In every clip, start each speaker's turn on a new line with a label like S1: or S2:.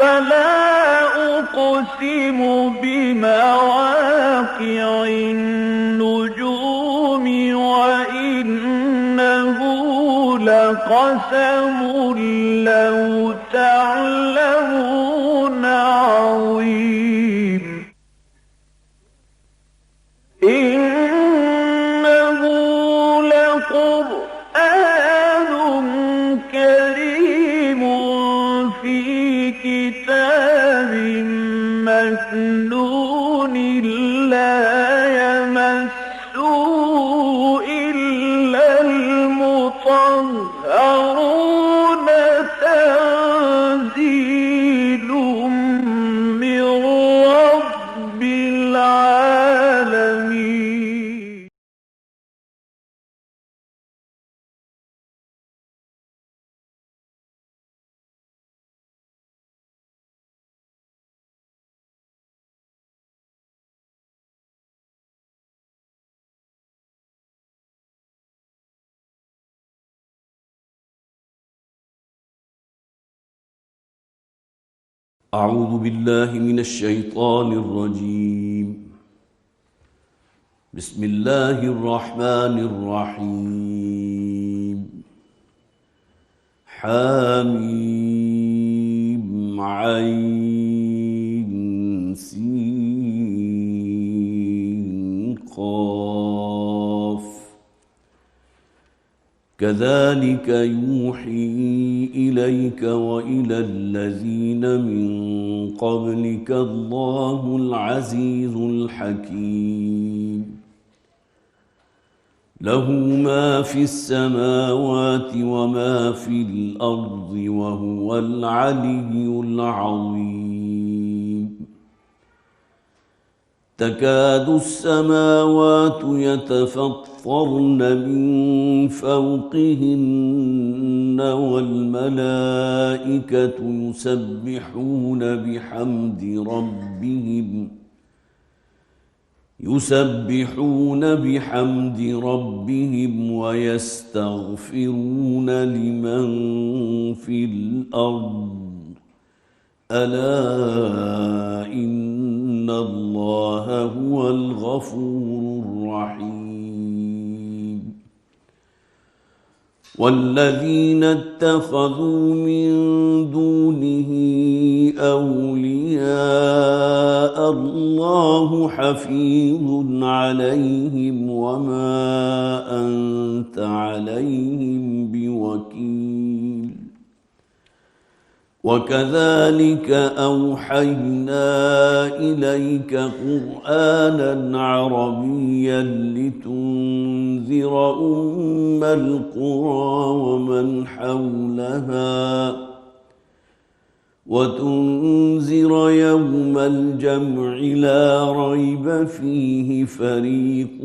S1: فلا أقسم بمواقع النجوم وإنه لقسم لو تعلمون عظيم إنه لقرآن كريم في كتاب مكنون لا يمسه إلا المطهرون تنزيل من رب العالمين.
S2: أعوذ بالله من الشيطان الرجيم. بسم الله الرحمن الرحيم. حميم عين سين قاف كذلك يوحي إليك وإلى الذين من قبلك الله العزيز الحكيم. له ما في السماوات وما في الأرض وهو العلي العظيم. تكاد السماوات يتفطرن من فوقهن والملائكة يسبحون بحمد ربهم ويستغفرون لمن في الأرض ألا إن الله هو الغفور الرحيم. والذين اتخذوا من دونه أولياء الله حفيظ عليهم وما أنت عليهم بوكيل. وكذلك أوحينا إليك قرآنا عربيا لتنذر أم القرى ومن حولها وتنذر يوم الجمع لا ريب فيه فريق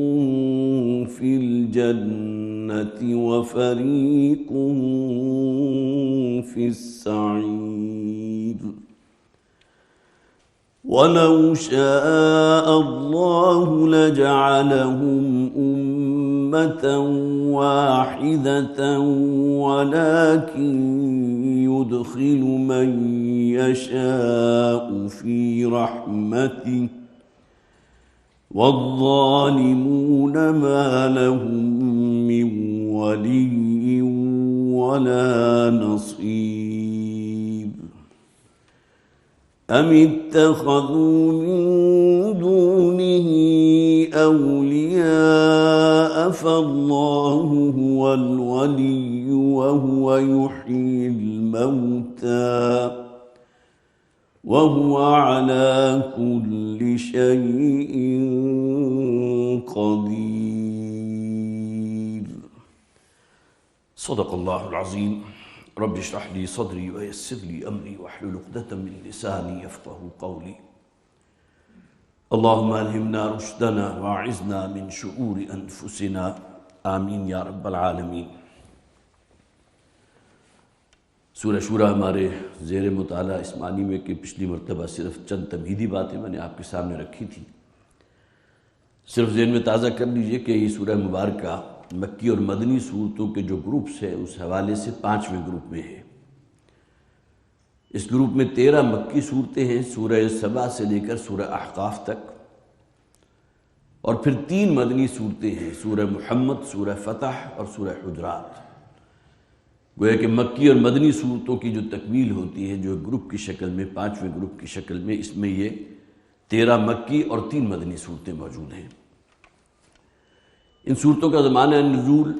S2: في الجنة وفريق في السعير. ولو شاء الله لجعلهم أمة واحدة ولكن يدخل من يشاء في رحمته والظالمون ما لهم من ولي ولا نصير. أم اتخذوا من دونه أولياء فالله هو الولي وهو يحيي الموتى وهو على كل شيء قدير. صدق الله العظيم. رب اشرح لي صدري ويسر لي أمري واحلل عقدة من لساني يفقهوا قولي. اللهم ألهمنا رشدنا واعذنا من شرور أنفسنا آمین یا رب العالمین۔ سورہ شورا ہمارے زیر مطالعہ اس معنی میں کہ پچھلی مرتبہ صرف چند تمہیدی باتیں میں نے آپ کے سامنے رکھی تھی۔ صرف ذہن میں تازہ کر لیجئے کہ یہ سورہ مبارکہ مکی اور مدنی صورتوں کے جو گروپس ہیں اس حوالے سے 5ویں گروپ میں ہے۔ اس گروپ میں 13 مکی صورتیں ہیں، سورہ سبا سے لے کر سورہ احقاف تک، اور پھر 3 مدنی صورتیں ہیں، سورہ محمد، سورہ فتح اور سورہ حجرات۔ گویا کہ مکی اور مدنی صورتوں کی جو تکمیل ہوتی ہے، جو گروپ کی شکل میں، 5ویں گروپ کی شکل میں، اس میں یہ 13 مکی اور 3 مدنی صورتیں موجود ہیں۔ ان صورتوں کا زمانہ نزول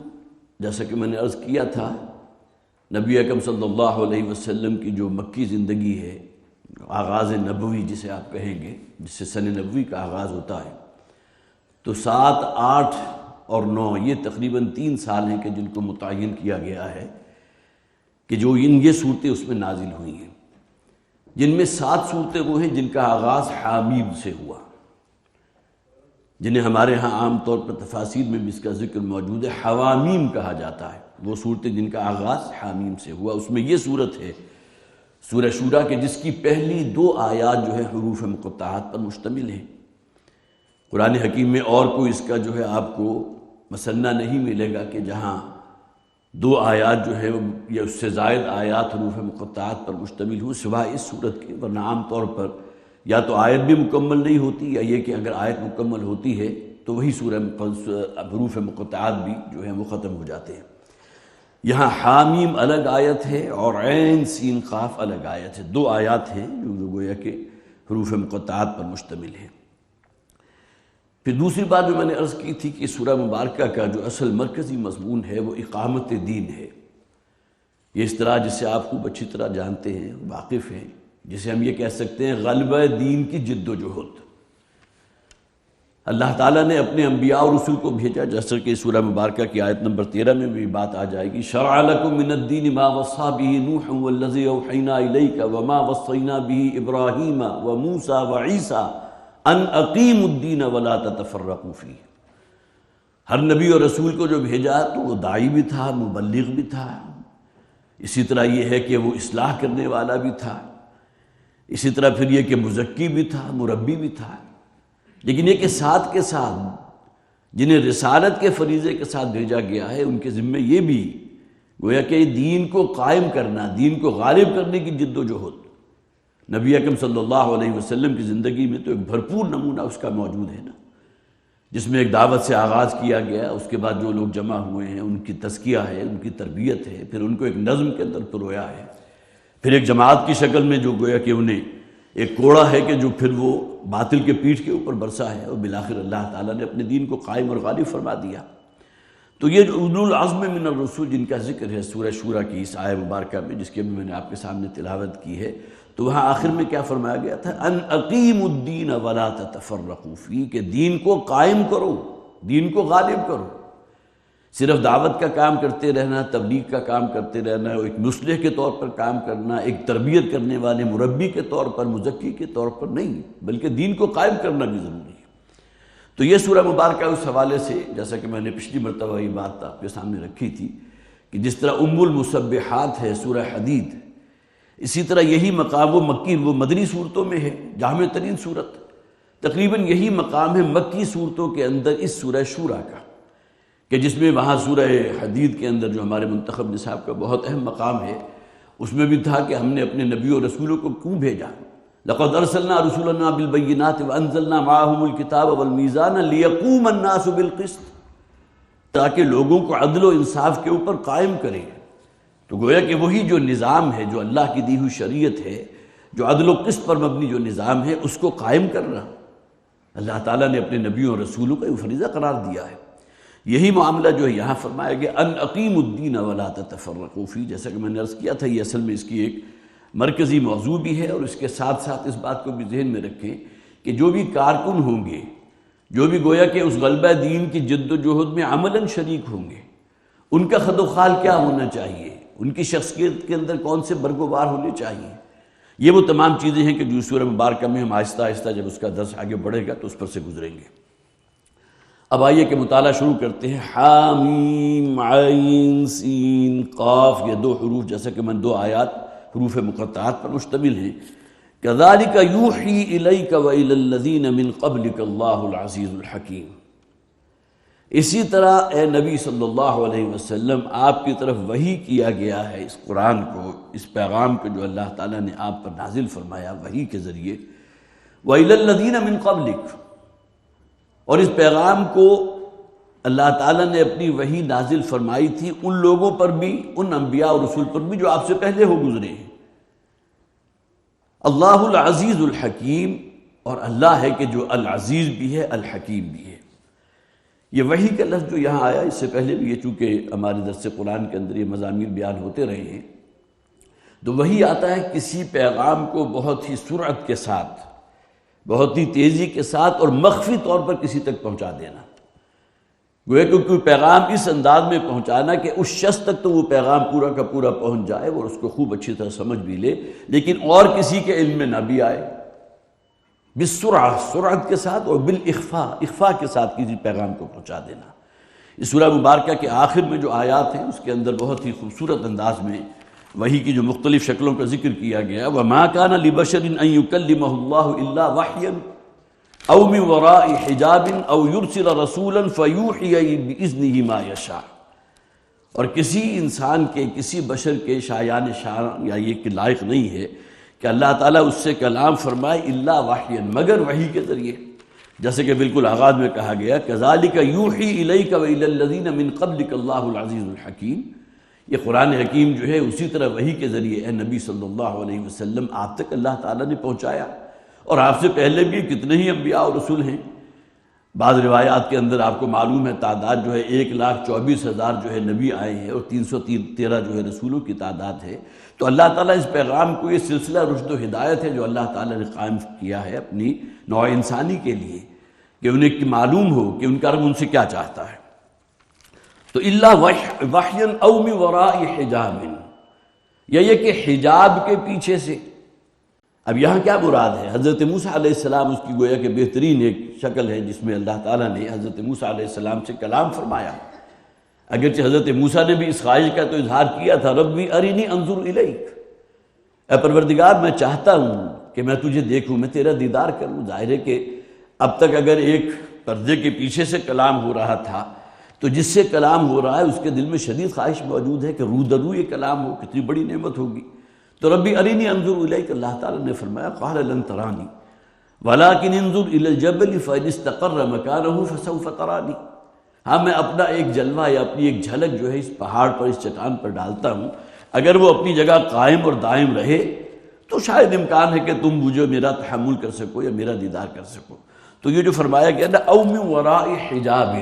S2: جیسا کہ میں نے عرض کیا تھا، نبی اکرم صلی اللہ علیہ وسلم کی جو مکی زندگی ہے، آغاز نبوی جسے آپ کہیں گے، جس سے سن نبوی کا آغاز ہوتا ہے، تو 7، 8 اور 9 یہ تقریباً 3 سال ہیں کہ جن کو متعین کیا گیا ہے کہ جو یہ صورتیں اس میں نازل ہوئی ہیں، جن میں 7 صورتیں وہ ہیں جن کا آغاز حامیم سے ہوا، جنہیں ہمارے ہاں عام طور پر تفاسیر میں بھی اس کا ذکر موجود ہے، حوامیم کہا جاتا ہے، وہ صورتیں جن کا آغاز حامیم سے ہوا۔ اس میں یہ صورت ہے سورہ شورا کہ جس کی پہلی 2 آیات جو ہے حروف مقطعات پر مشتمل ہیں۔ قرآن حکیم میں اور کوئی اس کا جو ہے آپ کو مثنیٰ نہیں ملے گا کہ جہاں 2 آیات جو ہے یا اس سے زائد آیات حروف مقطعات پر مشتمل ہوں سوائے اس صورت کے، ورنہ عام طور پر یا تو آیت بھی مکمل نہیں ہوتی، یا یہ کہ اگر آیت مکمل ہوتی ہے تو وہی سورہ حروف مقطعات بھی جو ہے وہ ختم ہو جاتے ہیں۔ یہاں حامیم الگ آیت ہے اور عین سین قاف الگ آیت ہے، 2 آیات ہیں جو گویا کہ حروف مقطعات پر مشتمل ہیں۔ پھر دوسری بات جو میں نے عرض کی تھی کہ سورہ مبارکہ کا جو اصل مرکزی مضمون ہے وہ اقامت دین ہے۔ یہ اصطلاح جس سے آپ خوب اچھی طرح جانتے ہیں، واقف ہیں، جسے ہم یہ کہہ سکتے ہیں غلبہ دین کی جد و جہد۔ اللہ تعالیٰ نے اپنے انبیاء اور رسول کو بھیجا، جیسا کہ سورہ مبارکہ کی آیت نمبر 13 میں بھی بات آ جائے گی، شرع لکم من الدین ما وصی به نوح والذی اوحینا الیک وما وصینا به ابراہیم وموسیٰ وعیسیٰ ان اقیموا الدین ولا تتفرقوا فیہ۔ ہر نبی اور رسول کو جو بھیجا تو وہ داعی بھی تھا، مبلغ بھی تھا، اسی طرح یہ ہے کہ وہ اصلاح کرنے والا بھی تھا، اسی طرح پھر یہ کہ مزکی بھی تھا، مربی بھی تھا، لیکن یہ کہ ساتھ کے ساتھ جنہیں رسالت کے فریضے کے ساتھ بھیجا گیا ہے ان کے ذمہ یہ بھی گویا کہ دین کو قائم کرنا، دین کو غالب کرنے کی جد و جہد۔ نبی اکرم صلی اللہ علیہ وسلم کی زندگی میں تو ایک بھرپور نمونہ اس کا موجود ہے نا، جس میں ایک دعوت سے آغاز کیا گیا، اس کے بعد جو لوگ جمع ہوئے ہیں ان کی تزکیہ ہے، ان کی تربیت ہے، پھر ان کو ایک نظم کے اندر پرویا ہے، پھر ایک جماعت کی شکل میں جو گویا کہ انہیں ایک کوڑا ہے کہ جو پھر وہ باطل کے پیٹھ کے اوپر برسا ہے، اور بالآخر اللہ تعالیٰ نے اپنے دین کو قائم اور غالب فرما دیا۔ تو یہ جو اولو العزم من الرسول جن کا ذکر ہے سورہ شورا کی اس آیہ مبارکہ میں، جس کی ابھی میں نے آپ کے سامنے تلاوت کی ہے، تو وہاں آخر میں کیا فرمایا گیا تھا؟ ان اقیموا الدین ولا تتفرقوا فیہ، کہ دین کو قائم کرو، دین کو غالب کرو۔ صرف دعوت کا کام کرتے رہنا، تبلیغ کا کام کرتے رہنا، ایک مصلح کے طور پر کام کرنا، ایک تربیت کرنے والے مربی کے طور پر، مزکی کے طور پر نہیں، بلکہ دین کو قائم کرنا بھی ضروری ہے۔ تو یہ سورہ مبارکہ اس حوالے سے، جیسا کہ میں نے پچھلی مرتبہ یہ بات آپ کے سامنے رکھی تھی کہ جس طرح ام المسبحات ہے سورہ حدید، اسی طرح یہی مقام وہ مکی وہ مدنی صورتوں میں ہے، جامع ترین صورت، تقریباً یہی مقام ہے مکی صورتوں کے اندر اس سورہ شورا کا، کہ جس میں وہاں سورہ حدید کے اندر جو ہمارے منتخب نصاب کا بہت اہم مقام ہے، اس میں بھی تھا کہ ہم نے اپنے نبیوں اور رسولوں کو کیوں بھیجا، لقد ارسلنا رسولنا بالبینات وانزلنا معهم الکتاب والمیزان لیقوم الناس بالقسط، تاکہ لوگوں کو عدل و انصاف کے اوپر قائم کرے۔ تو گویا کہ وہی جو نظام ہے، جو اللہ کی دی ہوئی شریعت ہے، جو عدل و قسط پر مبنی جو نظام ہے، اس کو قائم کرنا اللہ تعالیٰ نے اپنے نبیوں اور رسولوں کا فریضہ قرار دیا ہے۔ یہی معاملہ جو ہے یہاں فرمایا گیا، ان اقیموا الدین ولا تتفرقوا فیہ، جیسا کہ میں نے عرض کیا تھا، یہ اصل میں اس کی ایک مرکزی موضوع بھی ہے، اور اس کے ساتھ ساتھ اس بات کو بھی ذہن میں رکھیں کہ جو بھی کارکن ہوں گے، جو بھی گویا کہ اس غلبہ دین کی جد و جہد میں عملاً شریک ہوں گے، ان کا خد و خال کیا ہونا چاہیے، ان کی شخصیت کے اندر کون سے برگوار ہونے چاہیے، یہ وہ تمام چیزیں ہیں کہ جو سورہ مبارکہ میں ہم آہستہ آہستہ جب اس کا درس آگے بڑھے گا تو اس پر سے گزریں گے۔ اب آئیے کہ مطالعہ شروع کرتے ہیں۔ حامیم عین سین قاف، یہ 2 حروف جیسا کہ میں 2 آیات حروف مقطعات پر مشتمل ہیں۔ کذالک یوحی الیک وإلی الذین من قبلک اللہ العزیز الحکیم، اسی طرح اے نبی صلی اللہ علیہ وسلم آپ کی طرف وحی کیا گیا ہے اس قرآن کو، اس پیغام کو جو اللہ تعالیٰ نے آپ پر نازل فرمایا وحی کے ذریعے، وَإِلَى الَّذِينَ مِن قَبْلِكَ، اور اس پیغام کو اللہ تعالیٰ نے اپنی وحی نازل فرمائی تھی ان لوگوں پر بھی، ان انبیاء اور رسول پر بھی جو آپ سے پہلے ہو گزرے ہیں۔ اللہ العزیز الحکیم، اور اللہ ہے کہ جو العزیز بھی ہے الحکیم بھی ہے۔ یہ وحی کا لفظ جو یہاں آیا، اس سے پہلے بھی یہ چونکہ ہمارے درس قرآن کے اندر یہ مضامین بیان ہوتے رہے ہیں، تو وحی آتا ہے کسی پیغام کو بہت ہی سرعت کے ساتھ، بہت ہی تیزی کے ساتھ اور مخفی طور پر کسی تک پہنچا دینا۔ گویا کہ کوئی پیغام اس انداز میں پہنچانا کہ اس شخص تک تو وہ پیغام پورا کا پورا پہنچ جائے اور اس کو خوب اچھی طرح سمجھ بھی لے، لیکن اور کسی کے علم میں نہ بھی آئے، بالسرعہ، سرعت کے ساتھ، اور بالاخفاء، اخفاء کے ساتھ کسی پیغام کو پہنچا دینا۔ اس سورہ مبارکہ کے آخر میں جو آیات ہیں اس کے اندر بہت ہی خوبصورت انداز میں وحی کی جو مختلف شکلوں کا ذکر کیا گیا، وَمَا كَانَ لِبَشَرٍ أَن يُكَلِّمَهُ اللَّهُ إِلَّا وَحْيًا أَوْ مِن وَرَاءِ حِجَابٍ أَوْ يُرْسِلَ رَسُولًا فَيُوحِيَ بِإِذْنِهِ مَا يَشَاءُ، اور کسی انسان کے، کسی بشر کے شایان شان یا یہ کہ لائق نہیں ہے کہ اللہ تعالیٰ اس سے کلام فرمائے الا وحیا، مگر وحی کے ذریعے، جیسے کہ بالکل آغاز میں کہا گیا کذالک یوحی الیک والی الذین من قبلک اللہ العزیز الحکیم۔ یہ قرآن حکیم جو ہے اسی طرح وحی کے ذریعے اے نبی صلی اللہ علیہ وسلم آپ تک اللہ تعالیٰ نے پہنچایا، اور آپ سے پہلے بھی کتنے ہی انبیاء اور رسول ہیں۔ بعض روایات کے اندر آپ کو معلوم ہے تعداد جو ہے 1,24,000 جو ہے نبی آئے ہیں اور 313 جو ہے رسولوں کی تعداد ہے۔ تو اللہ تعالیٰ اس پیغام کو، یہ سلسلہ رشد و ہدایت ہے جو اللہ تعالیٰ نے قائم کیا ہے اپنی نوع انسانی کے لیے، کہ انہیں معلوم ہو کہ ان کا رب ان سے کیا چاہتا ہے۔ تو الا وحیا او من وراء حجاب، یہ کہ حجاب کے پیچھے سے۔ اب یہاں کیا مراد ہے؟ حضرت موسیٰ علیہ السلام اس کی گویا کہ بہترین ایک شکل ہے جس میں اللہ تعالیٰ نے حضرت موسیٰ علیہ السلام سے کلام فرمایا۔ اگرچہ حضرت موسیٰ نے بھی اس خواہش کا تو اظہار کیا تھا، ربی ارینی انظر الیک، اے پروردگار میں چاہتا ہوں کہ میں تجھے دیکھوں، میں تیرا دیدار کروں۔ ظاہر ہے کہ اب تک اگر ایک پردے کے پیچھے سے کلام ہو رہا تھا تو جس سے کلام ہو رہا ہے اس کے دل میں شدید خواہش موجود ہے کہ رو درو یہ کلام ہو، کتنی بڑی نعمت ہوگی۔ تو ربی ارینی انظر الیک، اللہ تعالیٰ نے فرمایا قال لن ترانی ولکن انظر الی الجبل فإن استقر مکانہ فسوف ترانی۔ ہاں میں اپنا ایک جلوہ یا اپنی ایک جھلک جو ہے اس پہاڑ پر، اس چٹان پر ڈالتا ہوں، اگر وہ اپنی جگہ قائم اور دائم رہے تو شاید امکان ہے کہ تم مجھے میرا تحمل کر سکو یا میرا دیدار کر سکو۔ تو یہ جو فرمایا گیا نا او من وراء حجاب،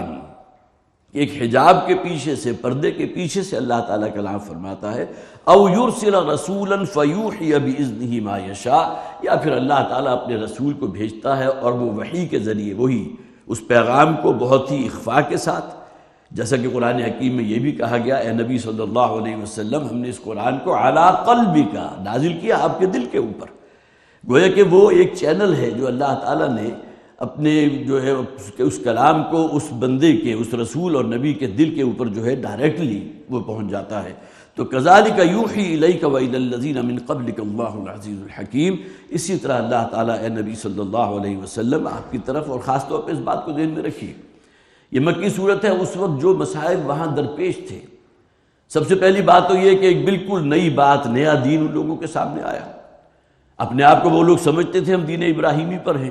S2: ایک حجاب کے پیچھے سے، پردے کے پیچھے سے اللہ تعالیٰ کلام فرماتا ہے، او یرسل رسولا فیوحی باذنہ ما یشاء، یا پھر اللہ تعالیٰ اپنے رسول کو بھیجتا ہے اور وہ وحی کے ذریعے وہی اس پیغام کو بہت ہی اخفاء کے ساتھ، جیسا کہ قرآن حکیم میں یہ بھی کہا گیا اے نبی صلی اللہ علیہ وسلم ہم نے اس قرآن کو علی قلبک نازل کیا، آپ کے دل کے اوپر۔ گویا کہ وہ ایک چینل ہے جو اللہ تعالیٰ نے اپنے جو ہے اس کلام کو اس بندے کے، اس رسول اور نبی کے دل کے اوپر جو ہے ڈائریکٹلی وہ پہنچ جاتا ہے۔ تو کذالک یوحی الیک والی الذین من قبلک اللہ العزیز الحکیم، اسی طرح اللہ تعالیٰ اے نبی صلی اللہ علیہ وسلم آپ کی طرف، اور خاص طور پہ اس بات کو ذہن میں رکھیے یہ مکی صورت ہے، اس وقت جو مسائل وہاں درپیش تھے، سب سے پہلی بات تو یہ کہ ایک بالکل نئی بات، نیا دین ان لوگوں کے سامنے آیا۔ اپنے آپ کو وہ لوگ سمجھتے تھے ہم دین ابراہیمی پر ہیں،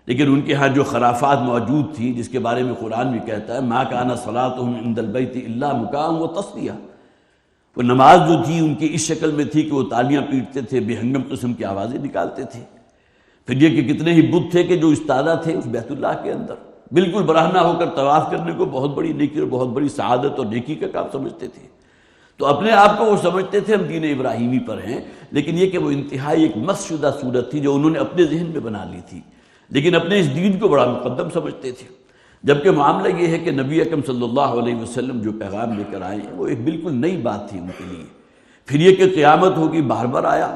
S2: لیکن ان کے ہاں جو خرافات موجود تھی جس کے بارے میں قرآن بھی کہتا ہے ما کان صلاتهم عند البیت الا مکاء وتصدیہ، وہ نماز جو تھی ان کی اس شکل میں تھی کہ وہ تالیاں پیٹتے تھے، بے ہنگم قسم کی آوازیں نکالتے تھے۔ پھر یہ کہ کتنے ہی بت تھے کہ جو استادہ تھے اس بیت اللہ کے اندر، بالکل برہنہ ہو کر طواف کرنے کو بہت بڑی نیکی اور بہت بڑی سعادت اور نیکی کا کام سمجھتے تھے۔ تو اپنے آپ کو وہ سمجھتے تھے ہم دین ابراہیمی پر ہیں، لیکن یہ کہ وہ انتہائی ایک مس شدہ صورت تھی جو انہوں نے اپنے ذہن میں بنا لی تھی، لیکن اپنے اس دین کو بڑا مقدم سمجھتے تھے۔ جبکہ معاملہ یہ ہے کہ نبی اکرم صلی اللہ علیہ وسلم جو پیغام لے کر آئے ہیں وہ ایک بالکل نئی بات تھی ان کے لیے۔ پھر یہ کہ قیامت ہوگی، بار بار آیا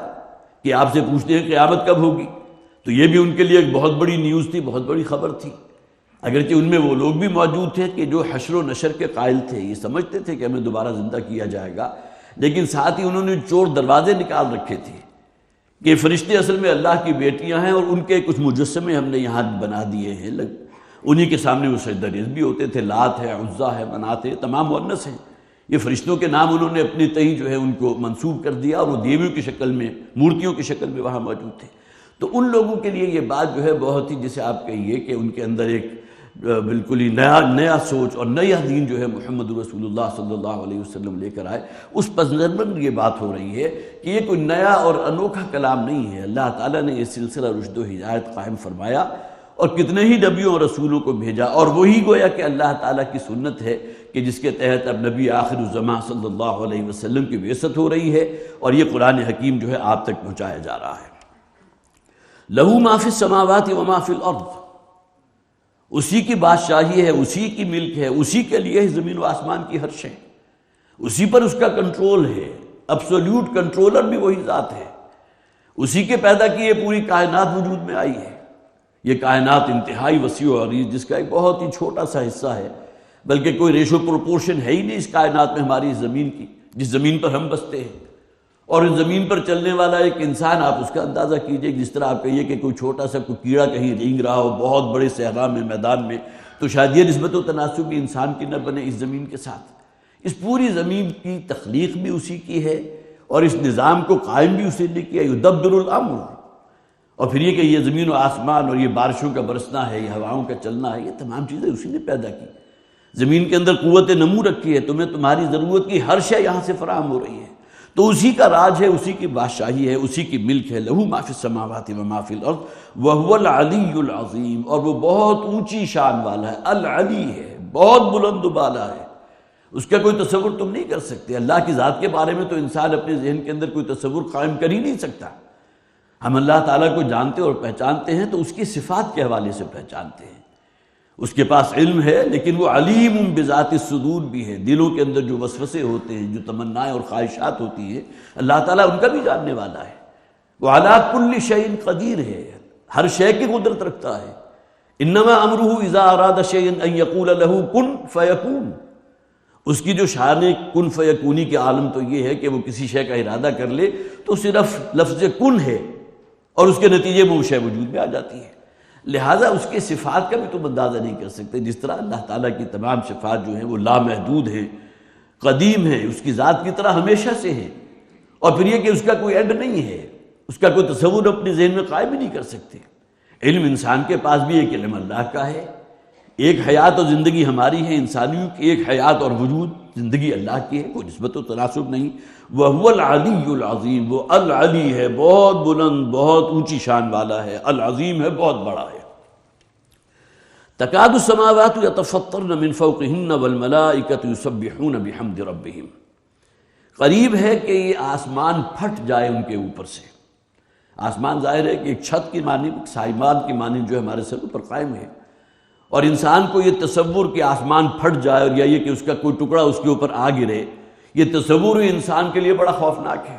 S2: کہ آپ سے پوچھتے ہیں قیامت کب ہوگی، تو یہ بھی ان کے لیے ایک بہت بڑی نیوز تھی، بہت بڑی خبر تھی۔ اگرچہ ان میں وہ لوگ بھی موجود تھے کہ جو حشر و نشر کے قائل تھے، یہ سمجھتے تھے کہ ہمیں دوبارہ زندہ کیا جائے گا، لیکن ساتھ ہی انہوں نے چور دروازے نکال رکھے تھے کہ فرشتے اصل میں اللہ کی بیٹیاں ہیں اور ان کے کچھ مجسمے ہم نے یہاں بنا دیے ہیں، انہی کے سامنے وہ سجدہ ریز بھی ہوتے تھے. لات ہے، عزا ہے، منات ہے، تمام مؤنث ہیں. یہ فرشتوں کے نام انہوں نے اپنی تئیں جو ہے ان کو منسوب کر دیا، اور وہ دیویوں کی شکل میں، مورتیوں کی شکل میں وہاں موجود تھے. تو ان لوگوں کے لیے یہ بات جو ہے بہت ہی، جسے آپ کہیے کہ ان کے اندر ایک بالکل ہی نیا سوچ اور نیا دین جو ہے محمد رسول اللہ صلی اللہ علیہ وسلم لے کر آئے، اس پس نظر میں یہ بات ہو رہی ہے کہ یہ کوئی نیا اور انوکھا کلام نہیں ہے. اللہ تعالیٰ نے یہ سلسلہ رشد و ہدایت قائم فرمایا اور کتنے ہی نبیوں اور رسولوں کو بھیجا، اور وہی گویا کہ اللہ تعالیٰ کی سنت ہے کہ جس کے تحت اب نبی آخر الزماں صلی اللہ علیہ وسلم کی بعثت ہو رہی ہے، اور یہ قرآن حکیم جو ہے آپ تک پہنچایا جا رہا ہے. لہو ما فی السماوات و ما فی الارض، اسی کی بادشاہی ہے، اسی کی ملک ہے، اسی کے لیے زمین و آسمان کی ہر شے، اسی پر اس کا کنٹرول ہے. ایبسولوٹ کنٹرولر بھی وہی ذات ہے، اسی کے پیدا کیے پوری کائنات وجود میں آئی ہے. یہ کائنات انتہائی وسیع و عریض، جس کا ایک بہت ہی چھوٹا سا حصہ ہے، بلکہ کوئی ریشو پروپورشن ہے ہی نہیں اس کائنات میں ہماری زمین کی، جس زمین پر ہم بستے ہیں. اور اس زمین پر چلنے والا ایک انسان، آپ اس کا اندازہ کیجئے. جس طرح آپ کہیے کہ کوئی چھوٹا سا کوئی کیڑا کہیں رینگ رہا ہو بہت بڑے صحرا میں، میدان میں، تو شاید یہ نسبت و تناسب بھی انسان کی نہ بنے اس زمین کے ساتھ. اس پوری زمین کی تخلیق بھی اسی کی ہے، اور اس نظام کو قائم بھی اسی نے کیا. یدبر الامر. اور پھر یہ کہ یہ زمین و آسمان اور یہ بارشوں کا برسنا ہے، یہ ہواؤں کا چلنا ہے، یہ تمام چیزیں اسی نے پیدا کی. زمین کے اندر قوت نمو رکھی ہے، تمہیں تمہاری ضرورت کی ہر شے یہاں سے فراہم ہو رہی ہے. تو اسی کا راج ہے، اسی کی بادشاہی ہے، اسی کی ملک ہے. لہو ما فی السماوات و ما فی الارض وہو العلی العظیم، اور وہ بہت اونچی شان والا ہے. العلی ہے، بہت بلند و بالا ہے، اس کا کوئی تصور تم نہیں کر سکتے. اللہ کی ذات کے بارے میں تو انسان اپنے ذہن کے اندر کوئی تصور قائم کر ہی نہیں سکتا. ہم اللہ تعالیٰ کو جانتے اور پہچانتے ہیں تو اس کی صفات کے حوالے سے پہچانتے ہیں. اس کے پاس علم ہے، لیکن وہ علیم بذات الصدور بھی ہے. دلوں کے اندر جو وسوسے ہوتے ہیں، جو تمنائیں اور خواہشات ہوتی ہیں، اللہ تعالیٰ ان کا بھی جاننے والا ہے. وہ علی کل شیء قدیر ہے، ہر شے کی قدرت رکھتا ہے. انما امرہ اذا اراد شیئا ان یقول له کن فیکون. اس کی جو شان کن فیکونی کے عالم تو یہ ہے کہ وہ کسی شے کا ارادہ کر لے تو صرف لفظ کن ہے اور اس کے نتیجے میں وہ شے وجود میں آ جاتی ہے. لہٰذا اس کے صفات کا بھی تم اندازہ نہیں کر سکتے. جس طرح اللہ تعالیٰ کی تمام صفات جو ہیں وہ لامحدود ہیں، قدیم ہیں، اس کی ذات کی طرح ہمیشہ سے ہیں. اور پھر یہ کہ اس کا کوئی اینڈ نہیں ہے، اس کا کوئی تصور اپنے ذہن میں قائم ہی نہیں کر سکتے. علم انسان کے پاس بھی ایک علم اللہ کا ہے. ایک حیات اور زندگی ہماری ہے انسانیوں کی، ایک حیات اور وجود زندگی اللہ کی ہے، کوئی نسبت و تناسب نہیں. وَهُوَ الْعَلِيُّ الْعَظِيمُ، وہ العلی ہے، بہت بلند، بہت اونچی شان والا ہے. العظیم ہے، بہت بڑا ہے. تکاد السماوات یتفطرن من فوقہن والملائکۃ یسبحون بحمد ربہم. قریب ہے کہ یہ آسمان پھٹ جائے ان کے اوپر سے. آسمان ظاہر ہے کہ ایک چھت کی مانند، سائمان کی مانند جو ہمارے سر پر قائم ہے، اور انسان کو یہ تصور کہ آسمان پھٹ جائے اور یا یہ کہ اس کا کوئی ٹکڑا اس کے اوپر آ گرے، یہ تصور ہی انسان کے لیے بڑا خوفناک ہے.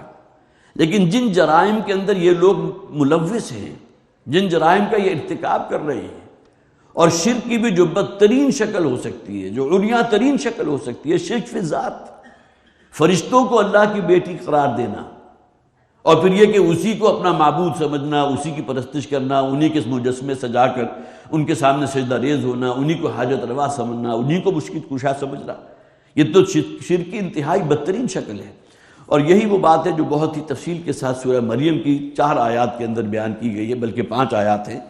S2: لیکن جن جرائم کے اندر یہ لوگ ملوث ہیں، جن جرائم کا یہ ارتکاب کر رہے ہیں، اور شرک کی بھی جو بدترین شکل ہو سکتی ہے، جو علیاں ترین شکل ہو سکتی ہے، شرک فی ذات، فرشتوں کو اللہ کی بیٹی قرار دینا، اور پھر یہ کہ اسی کو اپنا معبود سمجھنا، اسی کی پرستش کرنا، انہی کے مجسمے سجا کر ان کے سامنے سجدہ ریز ہونا، انہی کو حاجت روا سمجھنا، انہی کو مشکل کشا سمجھنا، یہ تو شرک کی انتہائی بدترین شکل ہے. اور یہی وہ بات ہے جو بہت ہی تفصیل کے ساتھ سورہ مریم کی 4 آیات کے اندر بیان کی گئی ہے، بلکہ 5 آیات ہیں.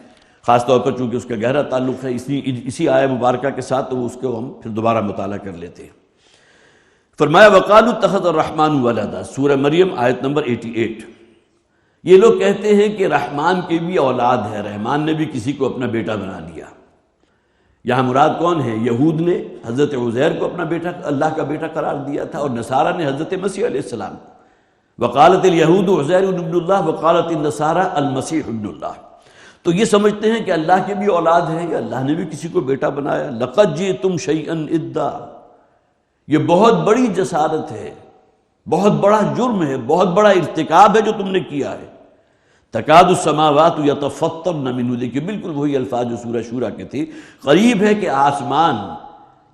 S2: خاص طور پر چونکہ اس کا گہرا تعلق ہے اسی آیہ مبارکہ کے ساتھ، تو اس کو ہم پھر دوبارہ مطالعہ کر لیتے ہیں. فرمایا وَقَالُوا اتَّخَذَ الرَّحْمَنُ وَلَدًا، سورہ مریم آیت نمبر 88. یہ لوگ کہتے ہیں کہ رحمان کی بھی اولاد ہے، رحمان نے بھی کسی کو اپنا بیٹا بنا لیا. یہاں مراد کون ہے؟ یہود نے حضرت عزیر کو اپنا بیٹا، اللہ کا بیٹا قرار دیا تھا، اور نصارہ نے حضرت مسیح علیہ السلام. وقالت الیہود عزیر ابن اللہ وقالت النصارى المسیح ابن اللہ. تو یہ سمجھتے ہیں کہ اللہ کی بھی اولاد ہے، یا اللہ نے بھی کسی کو بیٹا بنایا. لقد جئتم شیئا ادا، یہ بہت بڑی جسارت ہے، بہت بڑا جرم ہے، بہت بڑا ارتکاب ہے جو تم نے کیا ہے. تکاد السماوات یتفطرن منہ، دیکھیے بالکل وہی الفاظ جو سورہ شورى کے تھے. قریب ہے کہ آسمان،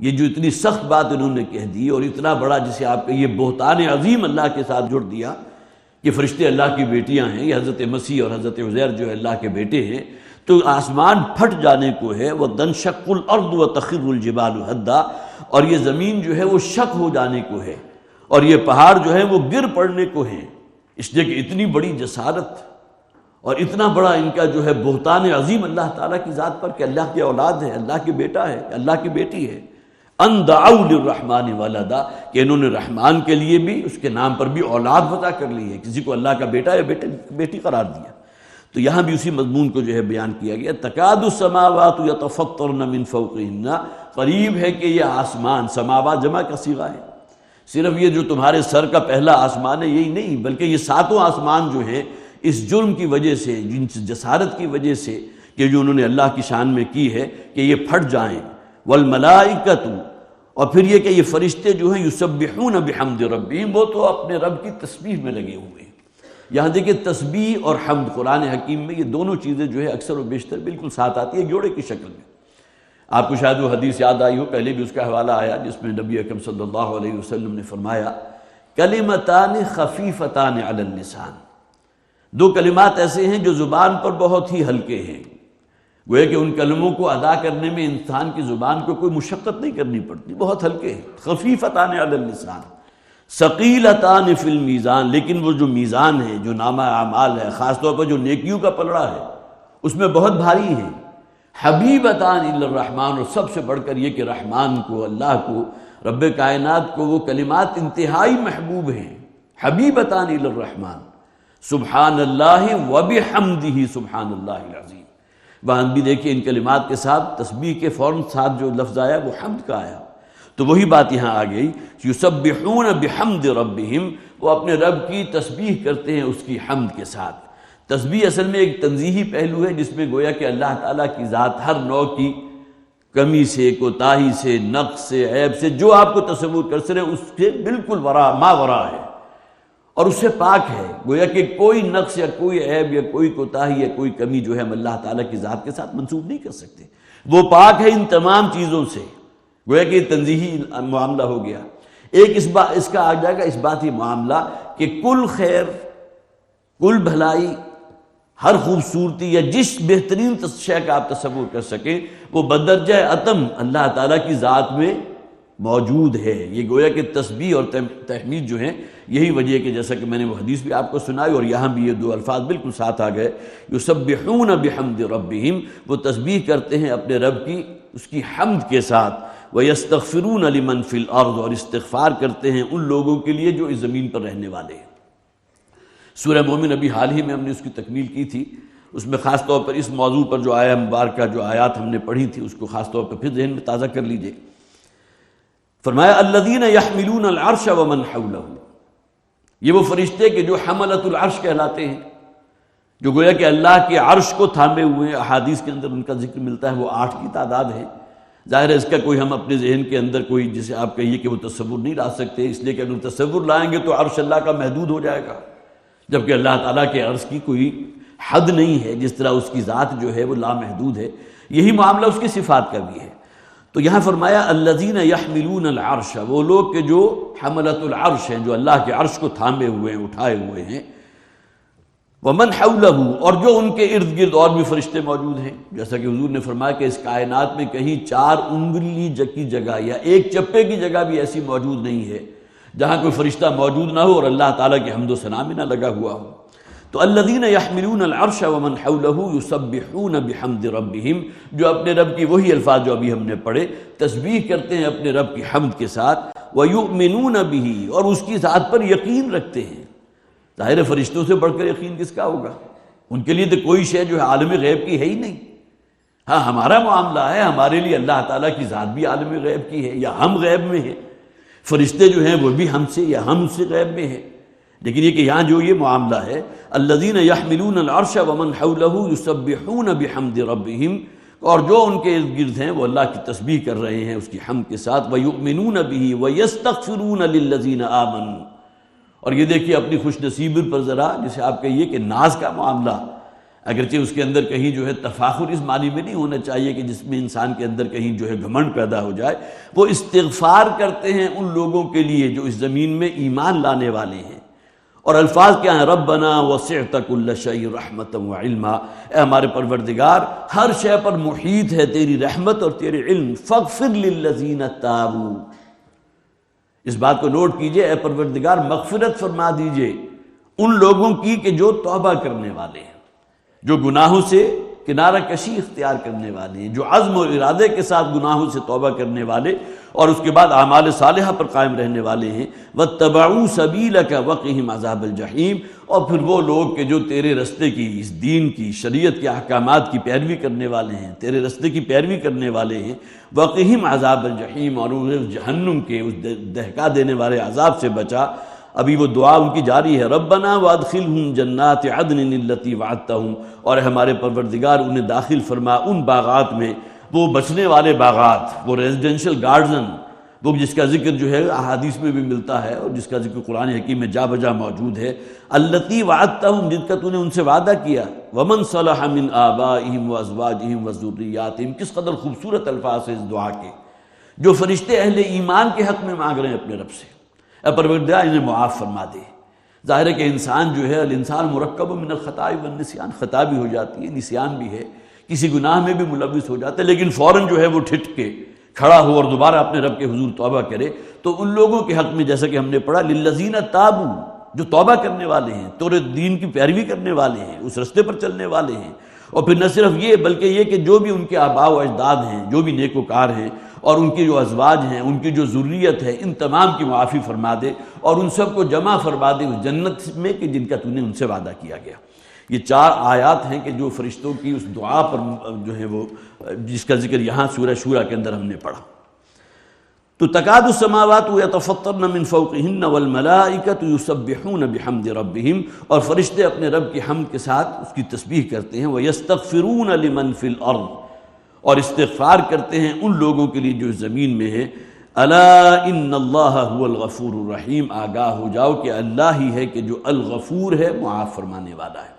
S2: یہ جو اتنی سخت بات انہوں نے کہہ دی، اور اتنا بڑا جسے آپ کا یہ بہتان عظیم اللہ کے ساتھ جڑ دیا کہ فرشتے اللہ کی بیٹیاں ہیں، یہ حضرت مسیح اور حضرت عزیر جو ہے اللہ کے بیٹے ہیں. تو آسمان پھٹ جانے کو ہے، وَتَنشَقُّ الْأَرْضُ وَتَخِرُّ الْجِبَالُ هَدًّا، اور یہ زمین جو ہے وہ شق ہو جانے کو ہے، اور یہ پہاڑ جو ہے وہ گر پڑنے کو ہیں، اس لیے کہ اتنی بڑی جسارت اور اتنا بڑا ان کا جو ہے بہتان عظیم اللہ تعالیٰ کی ذات پر کہ اللہ کی اولاد ہے، اللہ کے بیٹا ہے، اللہ کی بیٹی ہے، ان دعوا للرحمن ولدا، کہ انہوں نے رحمان کے لیے بھی اس کے نام پر بھی اولاد وضع کر لی ہے، کسی کو اللہ کا بیٹا یا بیٹی قرار دیا۔ تو یہاں بھی اسی مضمون کو جو ہے بیان کیا گیا، تکاد السماوات یتفطرن من فوقہن، قریب ہے کہ یہ آسمان، سماوات جمع کا صیغہ ہے، صرف یہ جو تمہارے سر کا پہلا آسمان ہے یہی نہیں، بلکہ یہ ساتوں آسمان جو ہیں اس جرم کی وجہ سے، جن جسارت کی وجہ سے کہ جو انہوں نے اللہ کی شان میں کی ہے کہ یہ پھٹ جائیں، والملائکۃ، اور پھر یہ کہ یہ فرشتے جو ہیں یسبحون بحمد ربہم، وہ تو اپنے رب کی تسبیح میں لگے ہوئے ہیں۔ یہاں دیکھیں تسبیح اور حمد قرآن حکیم میں یہ دونوں چیزیں جو ہے اکثر و بیشتر بالکل ساتھ آتی ہے جوڑے کی شکل میں۔ آپ کو شاید وہ حدیث یاد آئی ہو، پہلے بھی اس کا حوالہ آیا، جس میں نبی اکرم صلی اللہ علیہ وسلم نے فرمایا کلمتان خفیفتان علی اللسان، دو کلمات ایسے ہیں جو زبان پر بہت ہی ہلکے ہیں، گویا کہ ان کلموں کو ادا کرنے میں انسان کی زبان کو کوئی مشقت نہیں کرنی پڑتی، بہت ہلکے ہیں، خفیفتان علی اللسان ثقیلتان فی المیزان، لیکن وہ جو میزان ہے، جو نامہ اعمال ہے، خاص طور پر جو نیکیوں کا پلڑا ہے، اس میں بہت بھاری ہیں، حبیبتان الی الرحمن، اور سب سے بڑھ کر یہ کہ رحمان کو، اللہ کو، رب کائنات کو وہ کلمات انتہائی محبوب ہیں، حبیبتان الی الرحمن، سبحان اللہ وبحمدہ سبحان اللہ العظیم۔ وہاں بھی دیکھیے ان کلمات کے ساتھ تسبیح کے فوراً ساتھ جو لفظ آیا وہ حمد کا آیا، تو وہی بات یہاں آ گئی، یسبحون بحمد ربہم، وہ اپنے رب کی تسبیح کرتے ہیں اس کی حمد کے ساتھ۔ تسبیح اصل میں ایک تنزیہی پہلو ہے جس میں گویا کہ اللہ تعالیٰ کی ذات ہر نوع کی کمی سے، کوتاہی سے، نقص سے، عیب سے، جو آپ کو تصور کر سکیں اس سے بالکل ورا، ما ورا ہے، اور اس سے پاک ہے، گویا کہ کوئی نقص یا کوئی عیب یا کوئی کوتاہی یا کوئی کمی جو ہے ہم اللہ تعالیٰ کی ذات کے ساتھ منسوب نہیں کر سکتے، وہ پاک ہے ان تمام چیزوں سے، گویا کہ تنزیہی معاملہ ہو گیا۔ ایک اس کا آ جائے گا اس بات ہی معاملہ کہ کل خیر، کل بھلائی، ہر خوبصورتی یا جس بہترین شے کا آپ تصور کر سکیں وہ بدرجہ اتم اللہ تعالیٰ کی ذات میں موجود ہے۔ یہ گویا کہ تسبیح اور تحمید جو ہیں یہی وجہ ہے کہ جیسا کہ میں نے وہ حدیث بھی آپ کو سنائی اور یہاں بھی یہ دو الفاظ بالکل ساتھ آ گئے، یسبحون بحمد ربہم، وہ تسبیح کرتے ہیں اپنے رب کی اس کی حمد کے ساتھ، وَيَسْتَغْفِرُونَ لِمَنْ فِي الْأَرْضِ، اور استغفار کرتے ہیں ان لوگوں کے لیے جو اس زمین پر رہنے والے ہیں۔ سورہ مومن ابھی حال ہی میں ہم نے اس کی تکمیل کی تھی، اس میں خاص طور پر اس موضوع پر جو آیا مبارکہ جو آیات ہم نے پڑھی تھی اس کو خاص طور پر پھر ذہن میں تازہ کر لیجئے۔ فرمایا الذین یحملون العرش ومن حولہ، یہ وہ فرشتے کہ جو حملۃ العرش کہلاتے ہیں، جو گویا کہ اللہ کے عرش کو تھامے ہوئے ہیں، احادیث کے اندر ان کا ذکر ملتا ہے، وہ 8 کی تعداد ہے۔ ظاہر ہے اس کا کوئی ہم اپنے ذہن کے اندر کوئی جسے آپ کہیے کہ وہ تصور نہیں لا سکتے، اس لیے کہ اگر تصور لائیں گے تو عرش اللہ کا محدود ہو جائے گا، جبکہ اللہ تعالیٰ کے عرش کی کوئی حد نہیں ہے، جس طرح اس کی ذات جو ہے وہ لامحدود ہے، یہی معاملہ اس کی صفات کا بھی ہے۔ تو یہاں فرمایا الذین یحملون العرش، وہ لوگ کہ جو حملۃ العرش ہیں، جو اللہ کے عرش کو تھامے ہوئے ہیں، اٹھائے ہوئے ہیں، ومن حولہ، اور جو ان کے ارد گرد اور بھی فرشتے موجود ہیں، جیسا کہ حضور نے فرمایا کہ اس کائنات میں کہیں 4 انگلی کی جگہ یا 1 چپے کی جگہ بھی ایسی موجود نہیں ہے جہاں کوئی فرشتہ موجود نہ ہو اور اللہ تعالیٰ کی حمد و ثنا میں نہ لگا ہوا ہو۔ تو الذین یحملون العرش ومن حولہ یسبحون بحمد ربہم، جو اپنے رب کی وہی الفاظ جو ابھی ہم نے پڑھے، تسبیح کرتے ہیں اپنے رب کی حمد کے ساتھ، ویؤمنون بہ، اور اس کی ذات پر یقین رکھتے ہیں۔ ظاہر فرشتوں سے بڑھ کر یقین کس کا ہوگا؟ ان کے لیے تو کوئی شے جو ہے عالم غیب کی ہے ہی نہیں۔ ہاں ہمارا معاملہ ہے، ہمارے لیے اللہ تعالیٰ کی ذات بھی عالم غیب کی ہے، یا ہم غیب میں ہیں، فرشتے جو ہیں وہ بھی ہم سے یا ہم سے غیب میں ہیں، لیکن یہ کہ یہاں جو یہ معاملہ ہے الذین یحملون العرش ومن حولہ یسبحون بحمد ربہم، اور جو ان کے ارد گرد ہیں وہ اللہ کی تسبیح کر رہے ہیں اس کی حمد کے ساتھ، ویؤمنون بہ ویستغفرون للذین آمنوا، اور یہ دیکھیے اپنی خوش نصیبی پر ذرا، جسے آپ کہیے کہ ناز کا معاملہ، اگرچہ اس کے اندر کہیں جو ہے تفاخر اس معنی میں نہیں ہونا چاہیے کہ جس میں انسان کے اندر کہیں جو ہے گھمنڈ پیدا ہو جائے، وہ استغفار کرتے ہیں ان لوگوں کے لیے جو اس زمین میں ایمان لانے والے ہیں اور الفاظ کیا ہیں؟ ربنا وسعت کل شیء رحمۃ وعلما، اے ہمارے پروردگار ہر شے پر محیط ہے تیری رحمت اور تیرے علم، فاغفر للذین تابوا، اس بات کو نوٹ کیجئے، اے پروردگار مغفرت فرما دیجئے ان لوگوں کی کہ جو توبہ کرنے والے ہیں، جو گناہوں سے کنارہ کشی اختیار کرنے والے ہیں، جو عزم اور ارادے کے ساتھ گناہوں سے توبہ کرنے والے اور اس کے بعد اعمال صالحہ پر قائم رہنے والے ہیں، واتبعوا سبیلک وقہم عذاب الجحیم، اور پھر وہ لوگ کہ جو تیرے رستے کی، اس دین کی، شریعت کے احکامات کی پیروی کرنے والے ہیں، تیرے رستے کی پیروی کرنے والے ہیں، وقہم عذاب الجحیم، اور انہیں جہنم کے اس دہکا دینے والے عذاب سے بچا۔ ابھی وہ دعا ان کی جاری ہے، ربنا وادخلہم جنات عدن التی وعدتہم، اور ہمارے پروردگار انہیں داخل فرما ان باغات میں، وہ بچنے والے باغات، وہ ریزیڈینشل گارڈن، وہ جس کا ذکر جو ہے احادیث میں بھی ملتا ہے اور جس کا ذکر قرآن حکیم میں جا بجا موجود ہے، التی وعدتہم، جن کا تو نے ان سے وعدہ کیا، ومن صلح من آبائہم وازواجہم وذریاتہم، کس قدر خوبصورت الفاظ ہیں اس دعا کے، جو فرشتے اہل ایمان کے حق میں مانگ رہے ہیں اپنے رب سے، اے پروردگار انہیں معاف فرما دے۔ ظاہر ہے کہ انسان جو ہے، الانسان مرکب من الخطاء والنسیان، خطا بھی ہو جاتی ہے، نسیان بھی ہے، کسی گناہ میں بھی ملوث ہو جاتا ہے، لیکن فوراً جو ہے وہ ٹھٹ کے کھڑا ہو اور دوبارہ اپنے رب کے حضور توبہ کرے۔ تو ان لوگوں کے حق میں جیسا کہ ہم نے پڑھا، للذین تابوا، جو توبہ کرنے والے ہیں، تورے دین کی پیروی کرنے والے ہیں، اس رستے پر چلنے والے ہیں، اور پھر نہ صرف یہ بلکہ یہ کہ جو بھی ان کے آباء و اجداد ہیں، جو بھی نیک وکار ہیں، اور ان کی جو ازواج ہیں، ان کی جو ذریت ہے، ان تمام کی معافی فرما دے اور ان سب کو جمع فرما دے اس جنت میں کہ جن کا تو نے ان سے وعدہ کیا گیا۔ یہ 4 آیات ہیں کہ جو فرشتوں کی اس دعا پر جو ہے وہ، جس کا ذکر یہاں سورہ شورى کے اندر ہم نے پڑھا۔ تو تکاد السماوات یتفطرن من فوقہن والملائکۃ یسبحون بحمد ربہم، اور فرشتے اپنے رب کی حمد کے ساتھ اس کی تسبیح کرتے ہیں، ویستغفرون لمن فی الارض، اور استغفار کرتے ہیں ان لوگوں کے لیے جو زمین میں ہیں، الا ان اللہ هو الغفور الرحیم، آگاہ ہو جاؤ کہ اللہ ہی ہے کہ جو الغفور ہے، معاف فرمانے والا ہے۔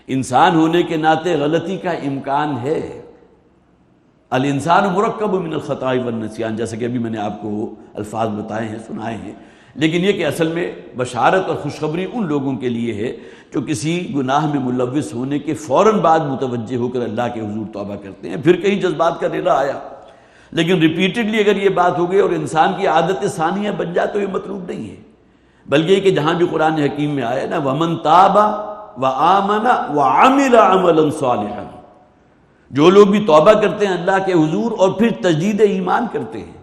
S2: انسان ہونے کے ناطے غلطی کا امکان ہے، الانسان مرکب من الخطاء والنسیان، جیسا کہ ابھی میں نے آپ کو الفاظ بتائے ہیں، سنائے ہیں، لیکن یہ کہ اصل میں بشارت اور خوشخبری ان لوگوں کے لیے ہے جو کسی گناہ میں ملوث ہونے کے فوراً بعد متوجہ ہو کر اللہ کے حضور توبہ کرتے ہیں۔ پھر کہیں جذبات کا ریلا آیا، لیکن ریپیٹڈلی اگر یہ بات ہو گئی اور انسان کی عادت ثانیہ بن جائے تو یہ مطلوب نہیں ہے، بلکہ یہ کہ جہاں بھی قرآن حکیم میں آیا نا، وَمَن تَابَ وَآمَنَ وَعَمِلَ عَمَلًا صَالِحًا، جو لوگ بھی توبہ کرتے ہیں اللہ کے حضور اور پھر تجدید ایمان کرتے ہیں،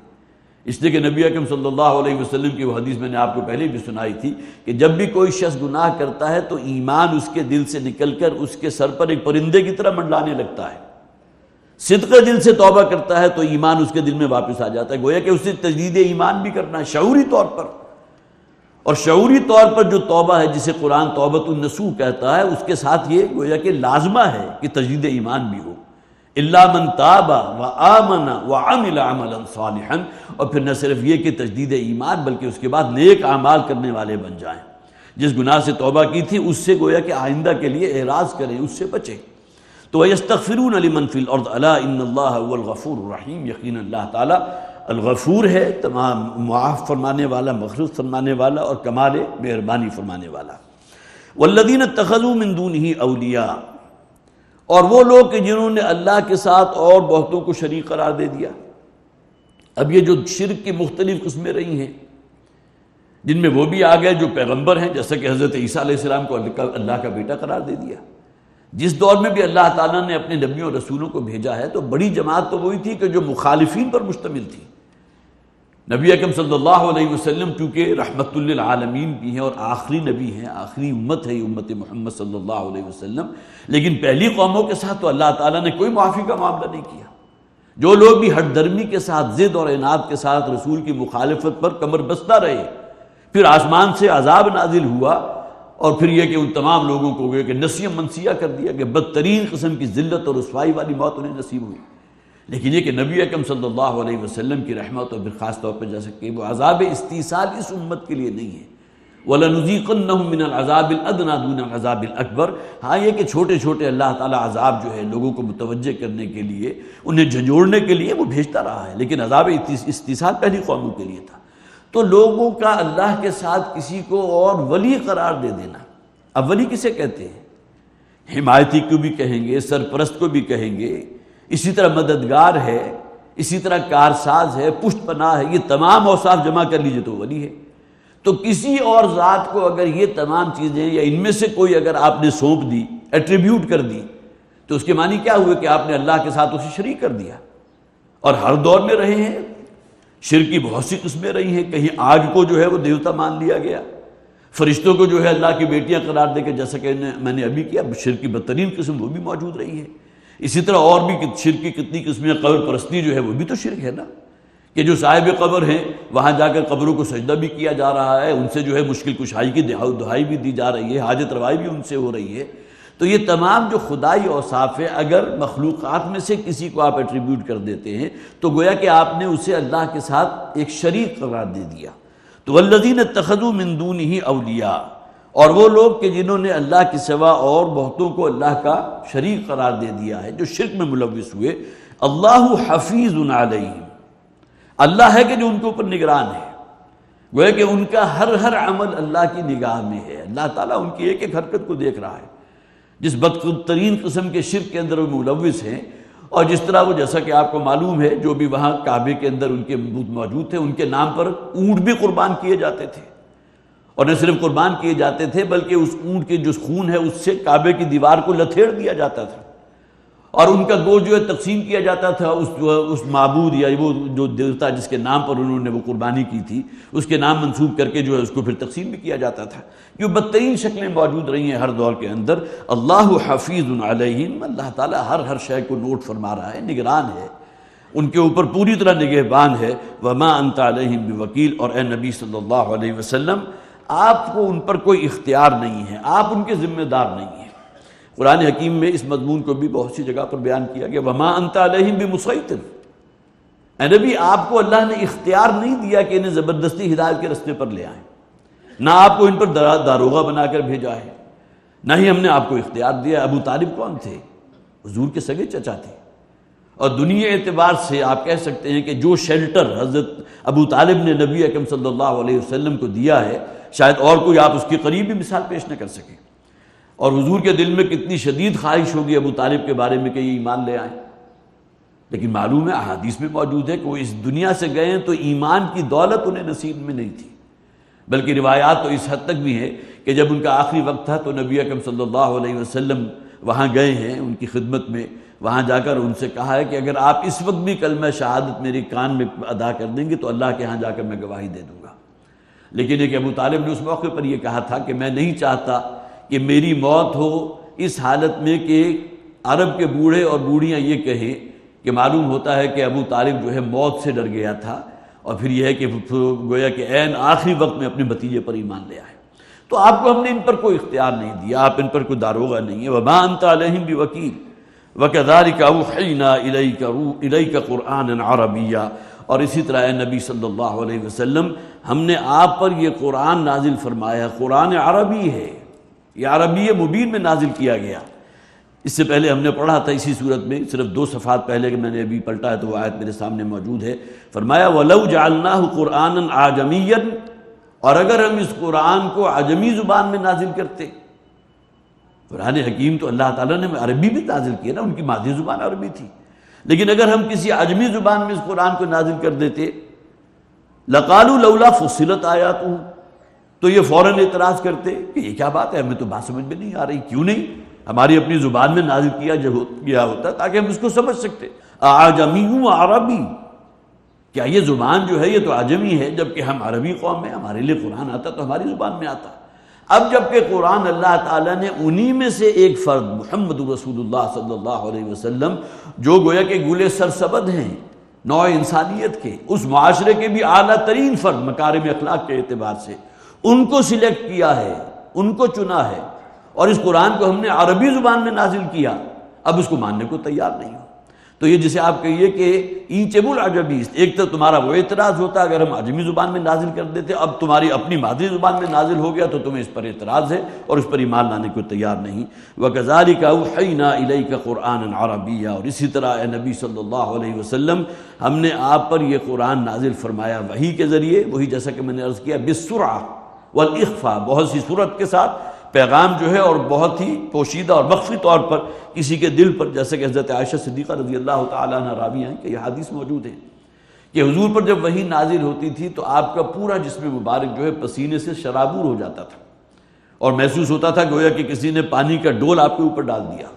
S2: اس لیے کہ نبی اکرم صلی اللہ علیہ وسلم کی وہ حدیث میں نے آپ کو پہلے بھی سنائی تھی کہ جب بھی کوئی شخص گناہ کرتا ہے تو ایمان اس کے دل سے نکل کر اس کے سر پر ایک پرندے کی طرح منڈلانے لگتا ہے۔ صدق دل سے توبہ کرتا ہے تو ایمان اس کے دل میں واپس آ جاتا ہے، گویا کہ اسے تجدید ایمان بھی کرنا ہے شعوری طور پر، اور شعوری طور پر جو توبہ ہے جسے قرآن توبۃ النصوح کہتا ہے، اس کے ساتھ یہ گویا کہ لازمہ ہے کہ تجدید ایمان بھی ہو، الا من تاب وآمن وعمل عملا صالحا، اور پھر نہ صرف یہ کہ تجدید ایمان بلکہ اس کے بعد نیک اعمال کرنے والے بن جائیں، جس گناہ سے توبہ کی تھی اس سے گویا کہ آئندہ کے لیے اعراض کریں، اس سے بچیں۔ تو وَيَسْتَغْفِرُونَ لِمَنْ فِي الْأَرْضِ أَلَا إِنَّ اللَّهَ هُوَ الْغَفُورُ الرَّحِيمُ، یقینا اللہ تعالیٰ الغفور ہے، تمام معاف فرمانے والا، مغفرت فرمانے والا اور کمال مہربانی فرمانے والا۔ وَالَّذِينَ اتَّخَذُوا مِن دُونِهِ أَوْلِيَاءَ، اور وہ لوگ کہ جنہوں نے اللہ کے ساتھ اور بہتوں کو شریک قرار دے دیا۔ اب یہ جو شرک کی مختلف قسمیں رہی ہیں، جن میں وہ بھی آ گئے جو پیغمبر ہیں، جیسا کہ حضرت عیسیٰ علیہ السلام کو اللہ کا بیٹا قرار دے دیا۔ جس دور میں بھی اللہ تعالیٰ نے اپنے نبیوں اور رسولوں کو بھیجا ہے تو بڑی جماعت تو وہی تھی کہ جو مخالفین پر مشتمل تھی۔ نبی اکرم صلی اللہ علیہ وسلم کیونکہ رحمت للعالمین بھی ہیں اور آخری نبی ہیں، آخری امت ہے یہ امت محمد صلی اللہ علیہ وسلم، لیکن پہلی قوموں کے ساتھ تو اللہ تعالیٰ نے کوئی معافی کا معاملہ نہیں کیا۔ جو لوگ بھی ہٹ درمی کے ساتھ، ضد اور عناد کے ساتھ رسول کی مخالفت پر کمر بستہ رہے، پھر آسمان سے عذاب نازل ہوا، اور پھر یہ کہ ان تمام لوگوں کو کہ نسیہ منسیہ کر دیا کہ بدترین قسم کی ذلت اور رسوائی والی موت انہیں نصیب ہوئی۔ لیکن یہ کہ نبی اکرم صلی اللہ علیہ وسلم کی رحمت اور خاص طور پر جیسا کہ وہ عذاب استیصال اس امت کے لیے نہیں ہے، وَلَنُذِيقَنَّهُم مِّنَ الْعَذَابِ الْأَدْنَىٰ دُونَ الْعَذَابِ الْأَكْبَرِ، ہاں یہ کہ چھوٹے چھوٹے اللہ تعالیٰ عذاب جو ہے لوگوں کو متوجہ کرنے کے لیے، انہیں جھنجھوڑنے کے لیے وہ بھیجتا رہا ہے، لیکن عذاب استیصال پہلی قوموں کے لیے تھا۔ تو لوگوں کا اللہ کے ساتھ کسی کو اور ولی قرار دے دینا. اب ولی کسے کہتے ہیں؟ حمایتی کو بھی کہیں گے، سرپرست کو بھی کہیں گے، اسی طرح مددگار ہے، اسی طرح کارساز ہے، پشت پناہ ہے، یہ تمام اوصاف جمع کر لیجئے تو ولی ہے. تو کسی اور ذات کو اگر یہ تمام چیزیں یا ان میں سے کوئی اگر آپ نے سونپ دی، ایٹریبیوٹ کر دی، تو اس کے معنی کیا ہوئے کہ آپ نے اللہ کے ساتھ اسے شریک کر دیا. اور ہر دور میں رہے ہیں، شرک کی بہت سی قسمیں رہی ہیں. کہیں آگ کو جو ہے وہ دیوتا مان لیا گیا، فرشتوں کو جو ہے اللہ کی بیٹیاں قرار دے کے، جیسا کہ میں نے ابھی کیا، شرک کی بدترین قسم وہ بھی موجود رہی ہے. اسی طرح اور بھی شرک کی کتنی قسمیں، قبر پرستی جو ہے وہ بھی تو شرک ہے نا، کہ جو صاحب قبر ہیں وہاں جا کر قبروں کو سجدہ بھی کیا جا رہا ہے، ان سے جو ہے مشکل کشائی کی دہائی بھی دی جا رہی ہے، حاجت روائی بھی ان سے ہو رہی ہے. تو یہ تمام جو خدائی اوصاف ہے، اگر مخلوقات میں سے کسی کو آپ ایٹریبیوٹ کر دیتے ہیں تو گویا کہ آپ نے اسے اللہ کے ساتھ ایک شریک قرار دے دیا. تو والذین اتخذوا من دونہ اولیاء، اور وہ لوگ کہ جنہوں نے اللہ کے سوا اور بہتوں کو اللہ کا شریک قرار دے دیا ہے، جو شرک میں ملوث ہوئے. اللہ حفیظ علیہم، اللہ ہے کہ جو ان کے اوپر نگران ہے. گویا کہ ان کا ہر عمل اللہ کی نگاہ میں ہے. اللہ تعالیٰ ان کی ایک ایک حرکت کو دیکھ رہا ہے. جس بدترین قسم کے شرک کے اندر وہ ملوث ہیں، اور جس طرح وہ، جیسا کہ آپ کو معلوم ہے، جو بھی وہاں کعبے کے اندر ان کے بت موجود تھے، ان کے نام پر اونٹ بھی قربان کیے جاتے تھے. اور نہ صرف قربان کیے جاتے تھے بلکہ اس اونٹ کے جو خون ہے اس سے کعبے کی دیوار کو لتھیڑ دیا جاتا تھا، اور ان کا گوشت جو ہے تقسیم کیا جاتا تھا اس معبود یا وہ جو دیوتا جس کے نام پر انہوں نے وہ قربانی کی تھی، اس کے نام منسوب کر کے جو ہے اس کو پھر تقسیم بھی کیا جاتا تھا. یہ بدترین شکلیں موجود رہی ہیں ہر دور کے اندر. اللہ حفیظ علیہم، اللہ تعالیٰ ہر شے کو نوٹ فرما رہا ہے، نگران ہے، ان کے اوپر پوری طرح نگہبان ہے. وما انت علیہم بوکیل، اور اے نبی صلی اللہ علیہ وسلم آپ کو ان پر کوئی اختیار نہیں ہے، آپ ان کے ذمہ دار نہیں ہیں. قرآن حکیم میں اس مضمون کو بھی بہت سی جگہ پر بیان کیا گیا. وما انت علیہم بمسیطر، اے نبی آپ کو اللہ نے اختیار نہیں دیا کہ انہیں زبردستی ہدایت کے رستے پر لے آئیں، نہ آپ کو ان پر داروغہ بنا کر بھیجا ہے، نہ ہی ہم نے آپ کو اختیار دیا. ابو طالب کون تھے؟ حضور کے سگے چچا تھے. اور دنیا اعتبار سے آپ کہہ سکتے ہیں کہ جو شیلٹر حضرت ابو طالب نے نبی اکرم صلی اللہ علیہ وسلم کو دیا ہے، شاید اور کوئی آپ اس کی قریبی مثال پیش نہ کر سکے. اور حضور کے دل میں کتنی شدید خواہش ہوگی ابو طالب کے بارے میں کہ یہ ایمان لے آئیں. لیکن معلوم ہے، احادیث میں موجود ہے کہ وہ اس دنیا سے گئے ہیں تو ایمان کی دولت انہیں نصیب میں نہیں تھی، بلکہ روایات تو اس حد تک بھی ہے کہ جب ان کا آخری وقت تھا تو نبی اکرم صلی اللہ علیہ وسلم وہاں گئے ہیں ان کی خدمت میں. وہاں جا کر ان سے کہا ہے کہ اگر آپ اس وقت بھی کلمہ شہادت میری کان میں ادا کر دیں گے تو اللہ کے ہاں جا کر میں گواہی دے دوں گا. لیکن ایک ابو طالب نے اس موقع پر یہ کہا تھا کہ میں نہیں چاہتا کہ میری موت ہو اس حالت میں کہ عرب کے بوڑھے اور بوڑھیاں یہ کہیں کہ معلوم ہوتا ہے کہ ابو طالب جو ہے موت سے ڈر گیا تھا، اور پھر یہ ہے کہ گویا کہ عین آخری وقت میں اپنے بھتیجے پر ایمان لے آئے. تو آپ کو ہم نے ان پر کوئی اختیار نہیں دیا، آپ ان پر کوئی داروغہ نہیں ہے. وما انت علیہم بوکیل وکذالک اوحینا الیک قرآنا عربیا، اور اسی طرح اے نبی صلی اللہ علیہ وسلم ہم نے آپ پر یہ قرآن نازل فرمایا. قرآن عربی ہے، یہ عربی مبین میں نازل کیا گیا. اس سے پہلے ہم نے پڑھا تھا اسی صورت میں، صرف 2 صفحات پہلے کہ میں نے ابھی پلٹا ہے تو وہ آیت میرے سامنے موجود ہے. فرمایا وَلَوْ جَعَلْنَاهُ قُرْآنًا عَجَمِيًّا، اور اگر ہم اس قرآن کو عجمی زبان میں نازل کرتے. قرآن حکیم تو اللہ تعالیٰ نے عربی بھی نازل کیا نا، ان کی مادری زبان عربی تھی، لیکن اگر ہم کسی عجمی زبان میں اس قرآن کو نازل کر دیتے لَقَالُوا لَوْلَا فُصِّلَتْ آيَاتُهُ، تو یہ فوراً اعتراض کرتے کہ یہ کیا بات ہے، ہمیں تو بات سمجھ میں نہیں آ رہی، کیوں نہیں ہماری اپنی زبان میں نازل کیا ہوتا تاکہ ہم اس کو سمجھ سکتے. اعجمی و عربی، کیا یہ زبان جو ہے یہ تو عجمی ہے، جبکہ ہم عربی قوم ہیں، ہمارے لیے قرآن آتا تو ہماری زبان میں آتا. اب جبکہ قرآن اللہ تعالیٰ نے انہی میں سے ایک فرد محمد رسول اللہ صلی اللہ علیہ وسلم، جو گویا کہ گلے سرسبد ہیں نوع انسانیت کے، اس معاشرے کے بھی اعلیٰ ترین فرد مکارم اخلاق کے اعتبار سے، ان کو سلیکٹ کیا ہے، ان کو چنا ہے، اور اس قرآن کو ہم نے عربی زبان میں نازل کیا. اب اس کو ماننے کو تیار نہیں ہو. تو یہ جسے آپ کہیے کہ ایچب العجبی، ایک تو تمہارا وہ اعتراض ہوتا اگر ہم عجمی زبان میں نازل کر دیتے، اب تمہاری اپنی مادری زبان میں نازل ہو گیا تو تمہیں اس پر اعتراض ہے اور اس پر ایمان لانے کو تیار نہیں۔ وَكَذَلِكَ أَوْحَيْنَا إِلَيْكَ قُرْآنًا عَرَبِيًّا، اور اسی طرح اے نبی صلی اللہ علیہ وسلم ہم نے آپ پر یہ قرآن نازل فرمایا وحی کے ذریعے، وہی جیسا کہ میں نے عرض کیا بِالسُّرْعَةِ وَالْإِخْفَاء، بہت سی صورت کے ساتھ پیغام جو ہے اور بہت ہی پوشیدہ اور مخفی طور پر کسی کے دل پر، جیسے کہ حضرت عائشہ صدیقہ رضی اللہ تعالیٰ عنہ راوی ہیں کہ یہ حدیث موجود ہے کہ حضور پر جب وحی نازل ہوتی تھی تو آپ کا پورا جسم مبارک جو ہے پسینے سے شرابور ہو جاتا تھا اور محسوس ہوتا تھا گویا کہ کسی نے پانی کا ڈول آپ کے اوپر ڈال دیا۔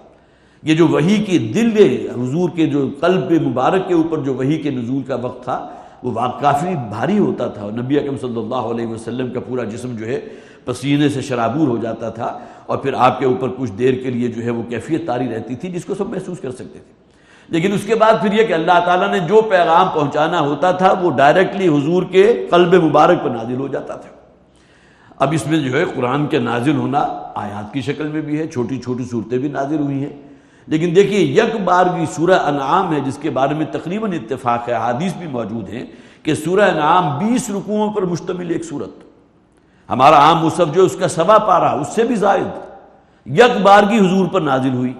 S2: یہ جو وحی کے دل حضور کے جو قلب مبارک کے اوپر جو وحی کے نزول کا وقت تھا وہ کافی بھاری ہوتا تھا، اور نبی اکرم صلی اللہ علیہ وسلم کا پورا جسم جو ہے پسینے سے شرابور ہو جاتا تھا، اور پھر آپ کے اوپر کچھ دیر کے لیے جو ہے وہ کیفیت طاری رہتی تھی جس کو سب محسوس کر سکتے تھے۔ لیکن اس کے بعد پھر یہ کہ اللہ تعالیٰ نے جو پیغام پہنچانا ہوتا تھا وہ ڈائریکٹلی حضور کے قلب مبارک پر نازل ہو جاتا تھا۔ اب اس میں جو ہے قرآن کے نازل ہونا آیات کی شکل میں بھی ہے، چھوٹی چھوٹی صورتیں بھی نازل ہوئی ہیں، لیکن دیکھیے یک بارگی سورہ انعام ہے جس کے بارے میں تقریباً اتفاق ہے، حدیث بھی موجود ہیں کہ سورہ انعام 20 رکوعوں پر مشتمل ایک سورت، ہمارا عام مصحف جو اس کا 1.25 پارہ اس سے بھی زائد یک بارگی حضور پر نازل ہوئی،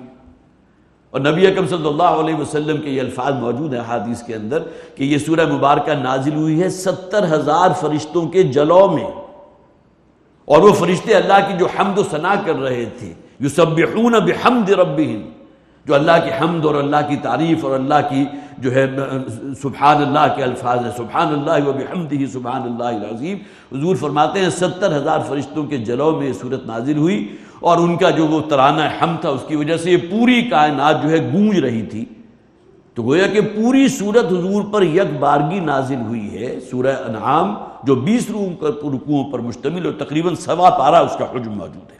S2: اور نبی اکرم صلی اللہ علیہ وسلم کے یہ الفاظ موجود ہیں حدیث کے اندر کہ یہ سورہ مبارکہ نازل ہوئی ہے 70,000 فرشتوں کے جلو میں، اور وہ فرشتے اللہ کی جو حمد و ثنا کر رہے تھے، یسبحون بحمد ربہم، جو اللہ کی حمد اور اللہ کی تعریف اور اللہ کی جو ہے سبحان اللہ کے الفاظ ہیں، سبحان اللہ و بحمدہ سبحان اللہ العظیم، حضور فرماتے ہیں 70,000 فرشتوں کے جلو میں یہ صورت نازل ہوئی، اور ان کا جو وہ ترانہ حمد تھا اس کی وجہ سے یہ پوری کائنات جو ہے گونج رہی تھی۔ تو گویا کہ پوری صورت حضور پر یک بارگی نازل ہوئی ہے، سورہ انعام جو 20 رکوعوں پر مشتمل اور تقریباً 1.25 پارہ اس کا حجم موجود ہے۔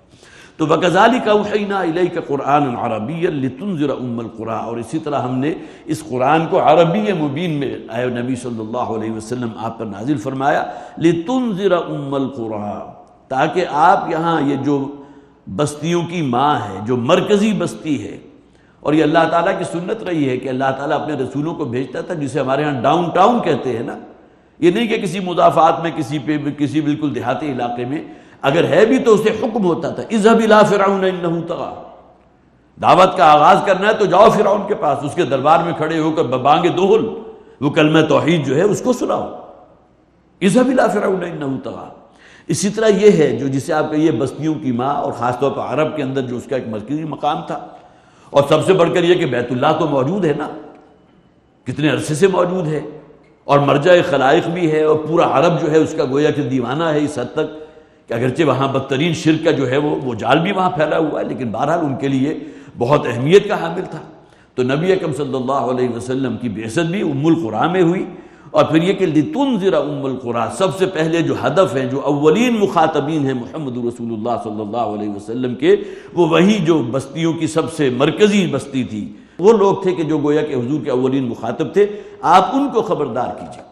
S2: تو وَكَذَلِكَ أَوْحَيْنَا إِلَيْكَ قُرْآنًا عَرَبِيًّا لِتُنذِرَ أُمَّ الْقُرَىٰ، اور اسی طرح ہم نے اس قرآن کو عربی مبین میں اے نبی صلی اللہ علیہ وسلم آپ پر نازل فرمایا، لِتُنذِرَ أُمَّ الْقُرَىٰ، تاکہ آپ یہاں یہ جو بستیوں کی ماں ہے، جو مرکزی بستی ہے، اور یہ اللہ تعالیٰ کی سنت رہی ہے کہ اللہ تعالیٰ اپنے رسولوں کو بھیجتا تھا جسے ہمارے ہاں ڈاؤن ٹاؤن کہتے ہیں نا، یہ نہیں کہ کسی مضافات میں کسی بالکل دیہاتی علاقے میں اگر ہے بھی تو اسے حکم ہوتا تھا اذهب الى فرعون انه طغى، دعوت کا آغاز کرنا ہے تو جاؤ فرعون کے پاس، اس کے دربار میں کھڑے ہو کر ببانگ دوہل وہ کلمہ توحید جو ہے اس کو سناؤ، اذهب الى فرعون انه طغى۔ اسی طرح یہ ہے جو جسے آپ کہیے بستیوں کی ماں، اور خاص طور پر عرب کے اندر جو اس کا ایک مرکزی مقام تھا، اور سب سے بڑھ کر یہ کہ بیت اللہ تو موجود ہے نا، کتنے عرصے سے موجود ہے، اور مرجع خلائق بھی ہے، اور پورا عرب جو ہے اس کا گویا کہ دیوانہ ہے اس حد تک کہ اگرچہ وہاں بدترین شرک کا جو ہے وہ جال بھی وہاں پھیلا ہوا ہے، لیکن بہرحال ان کے لیے بہت اہمیت کا حامل تھا۔ تو نبی اکرم صلی اللہ علیہ وسلم کی بعثت بھی ام القریٰ میں ہوئی، اور پھر یہ کہ لتنذر ام القریٰ، سب سے پہلے جو ہدف ہیں، جو اولین مخاطبین ہیں محمد رسول اللہ صلی اللہ علیہ وسلم کے، وہ وہی جو بستیوں کی سب سے مرکزی بستی تھی، وہ لوگ تھے کہ جو گویا کہ حضور کے اولین مخاطب تھے، آپ ان کو خبردار کیجئے۔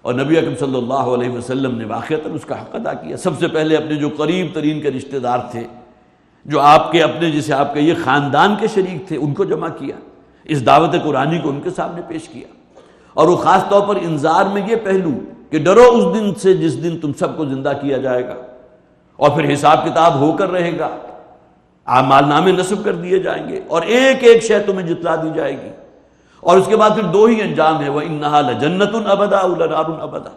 S2: اور نبی اکرم صلی اللہ علیہ وسلم نے واقعتاً اس کا حق ادا کیا۔ سب سے پہلے اپنے جو قریب ترین کے رشتہ دار تھے، جو آپ کے اپنے جسے آپ کہیے خاندان کے شریک تھے، ان کو جمع کیا، اس دعوت قرآنی کو ان کے سامنے پیش کیا، اور وہ خاص طور پر انذار میں یہ پہلو کہ ڈرو اس دن سے جس دن تم سب کو زندہ کیا جائے گا، اور پھر حساب کتاب ہو کر رہے گا، اعمال نامے نصب کر دیے جائیں گے، اور ایک ایک شے تمہیں جتلا دی جائے گی، اور اس کے بعد پھر 2 ہی انجام ہے، وَإِنَّهَا لَجَنَّةٌ أَبَدًا أَوْ لَنَارٌ أَبَدًا۔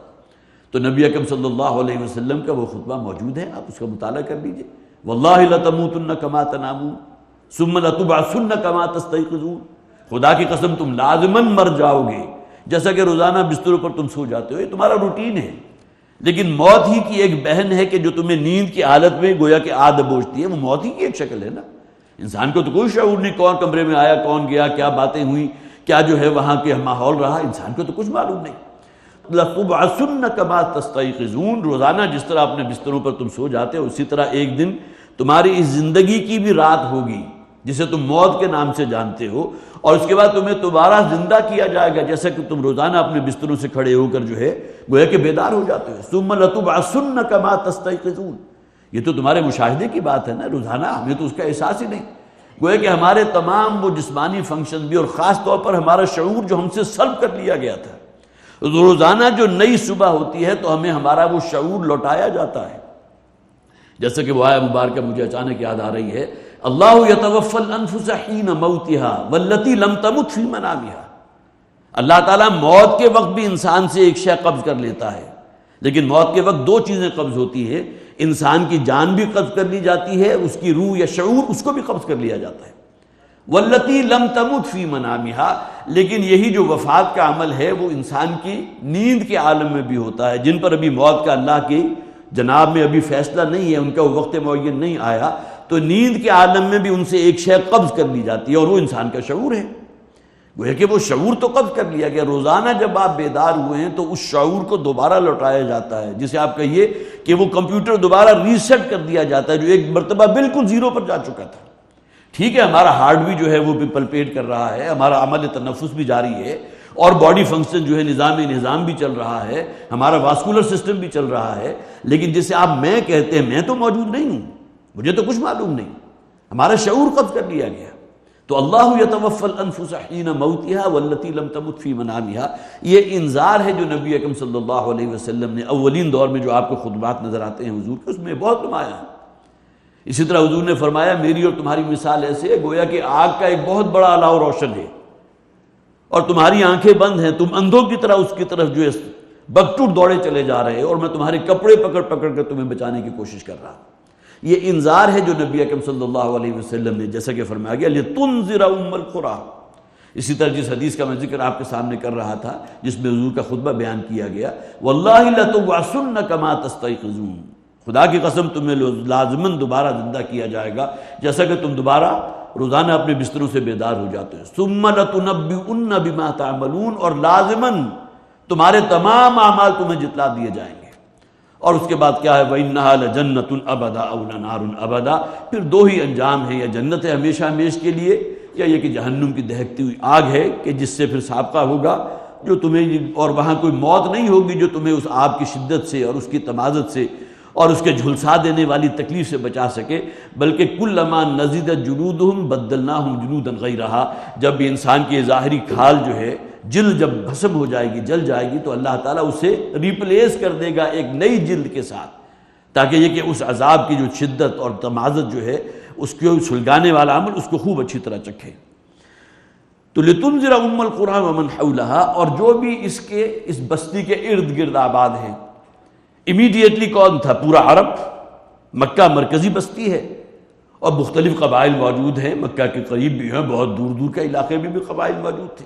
S2: تو نبی اکرم صلی اللہ علیہ وسلم کا وہ خطبہ موجود ہے، آپ اس کا مطالعہ کر لیجئے۔ وَاللَّهِ لَتَمُوتُنَّ كَمَا تَنَامُونَ ثُمَّ لَتُبْعَثُنَّ كَمَا تَسْتَيْقِظُونَ، خدا کی قسم تم لازماً مر جاؤ گے، جیسا کہ روزانہ بستروں پر تم سو جاتے ہو، یہ تمہارا روٹین ہے، لیکن موت ہی کی ایک بہن ہے کہ جو تمہیں نیند کی حالت میں گویا کہ آ دبوچتی ہے، وہ موت ہی کی ایک شکل ہے نا۔ انسان کو تو کوئی شعور نہیں کون کمرے میں آیا، کون گیا، کیا باتیں ہوئیں، کیا جو ہے وہاں کے ماحول رہا، انسان کو تو کچھ معلوم نہیں۔ لَتُبْعَثُنَّ كَمَا تَسْتَيْقِظُونَ، روزانہ جس طرح اپنے بستروں پر تم سو جاتے ہو، اسی طرح ایک دن تمہاری اس زندگی کی بھی رات ہوگی جسے تم موت کے نام سے جانتے ہو، اور اس کے بعد تمہیں دوبارہ زندہ کیا جائے گا، جیسا کہ تم روزانہ اپنے بستروں سے کھڑے ہو کر جو ہے گویا کہ بیدار ہو جاتے ہو۔ ثُمَّ لَتُبْعَثُنَّ كَمَا تَسْتَيْقِظُونَ، یہ تو تمہارے مشاہدے کی بات ہے نا، روزانہ ہمیں تو اس کا احساس ہی نہیں، گویا کہ ہمارے تمام وہ جسمانی فنکشن بھی اور خاص طور پر ہمارا شعور جو ہم سے سلب کر لیا گیا تھا، روزانہ جو نئی صبح ہوتی ہے تو ہمیں ہمارا وہ شعور لوٹایا جاتا ہے. جیسے کہ وہ آیہ مبارکہ مجھے اچانک یاد آ رہی ہے، اللہ یتوفی الانفس حین موتها واللتی لم تمت فی منامها. اللہ تعالیٰ موت کے وقت بھی انسان سے ایک شے قبض کر لیتا ہے، لیکن موت کے وقت دو چیزیں قبض ہوتی ہیں، انسان کی جان بھی قبض کر لی جاتی ہے، اس کی روح یا شعور اس کو بھی قبض کر لیا جاتا ہے. واللتی لم تمت فی منامها، لیکن یہی جو وفات کا عمل ہے وہ انسان کی نیند کے عالم میں بھی ہوتا ہے. جن پر ابھی موت کا اللہ کی جناب میں ابھی فیصلہ نہیں ہے، ان کا وقت معین نہیں آیا، تو نیند کے عالم میں بھی ان سے ایک شے قبض کر لی جاتی ہے اور وہ انسان کا شعور ہے. گویا کہ وہ شعور تو قبض کر لیا گیا، روزانہ جب آپ بیدار ہوئے ہیں تو اس شعور کو دوبارہ لوٹایا جاتا ہے، جسے آپ کہیے کہ وہ کمپیوٹر دوبارہ ریسیٹ کر دیا جاتا ہے جو ایک مرتبہ بالکل زیرو پر جا چکا تھا. ٹھیک ہے، ہمارا ہارٹ بھی جو ہے وہ بھی پلپیٹ کر رہا ہے، ہمارا عمل تنفس بھی جاری ہے، اور باڈی فنکشن جو ہے نظام بھی چل رہا ہے، ہمارا واسکولر سسٹم بھی چل رہا ہے، لیکن جسے آپ میں کہتے ہیں، میں تو موجود نہیں ہوں، مجھے تو کچھ معلوم نہیں، ہمارا شعور قبض کر لیا گیا. تو اللہ یتوفی الانفس حین موتها واللتی لم تمت فی منامها، یہ انذار ہے جو نبی اکرم صلی اللہ علیہ وسلم نے اولین دور میں جو آپ کو خطبات نظر آتے ہیں حضور کے، اس میں بہت نمایاں ہے. اسی طرح حضور نے فرمایا میری اور تمہاری مثال ایسے ہے گویا کہ آگ کا ایک بہت بڑا الاؤ روشن ہے اور تمہاری آنکھیں بند ہیں، تم اندھوں کی طرح اس کی طرف جو ہے بگٹوٹ دوڑے چلے جا رہے اور میں تمہارے کپڑے پکڑ پکڑ کر تمہیں بچانے کی کوشش کر رہا. یہ انذار ہے جو نبی اکرم صلی اللہ علیہ وسلم نے، جیسا کہ فرمایا گیا لِتُنذِرَ أُمَّ الْقُرَىٰ. اسی طرح جس حدیث کا میں ذکر آپ کے سامنے کر رہا تھا جس میں حضور کا خطبہ بیان کیا گیا، وَاللَّهِ لَتُبْعَثُنَّ كَمَا تَسْتَيْقِظُونَ، خدا کی قسم تمہیں لازماً دوبارہ زندہ کیا جائے گا جیسا کہ تم دوبارہ روزانہ اپنے بستروں سے بیدار ہو جاتے ہیں. ثُمَّ لَتُنَبِّئُنَّ بِمَا تَعْمَلُونَ، اور لازماً تمہارے تمام اعمال تمہیں جتلا دیے جائیں گے. اور اس کے بعد کیا ہے، وَإِنَّهَا لَجَنَّةٌ أَبَدًا أَوْ لَنَارٌ أَبَدًا. پھر دو ہی انجام ہیں، یا جنت ہے ہمیشہ ہمیش کے لیے، یا یہ کہ جہنم کی دہکتی ہوئی آگ ہے کہ جس سے پھر سابقہ ہوگا جو تمہیں، اور وہاں کوئی موت نہیں ہوگی جو تمہیں اس آگ کی شدت سے اور اس کی تمازت سے اور اس کے جھلسا دینے والی تکلیف سے بچا سکے، بلکہ کلما نضجت جلودہم بدلناہم جلودا غیرہا. جب بھی انسان کی ظاہری کھال جو ہے جلد جب بھسم ہو جائے گی، جل جائے گی، تو اللہ تعالیٰ اسے ریپلیس کر دے گا ایک نئی جلد کے ساتھ، تاکہ یہ کہ اس عذاب کی جو شدت اور تمازت جو ہے اس کو سلگانے والا عمل اس کو خوب اچھی طرح چکھے. تو لِتُنذِرَ أُمَّ الْقُرَىٰ وَمَنْ حَوْلَهَا، اور جو بھی اس بستی کے ارد گرد آباد ہیں. امیڈیٹلی کون تھا؟ پورا عرب، مکہ مرکزی بستی ہے اور مختلف قبائل موجود ہیں، مکہ کے قریب بھی ہیں، بہت دور دور کے علاقے میں بھی قبائل موجود تھے.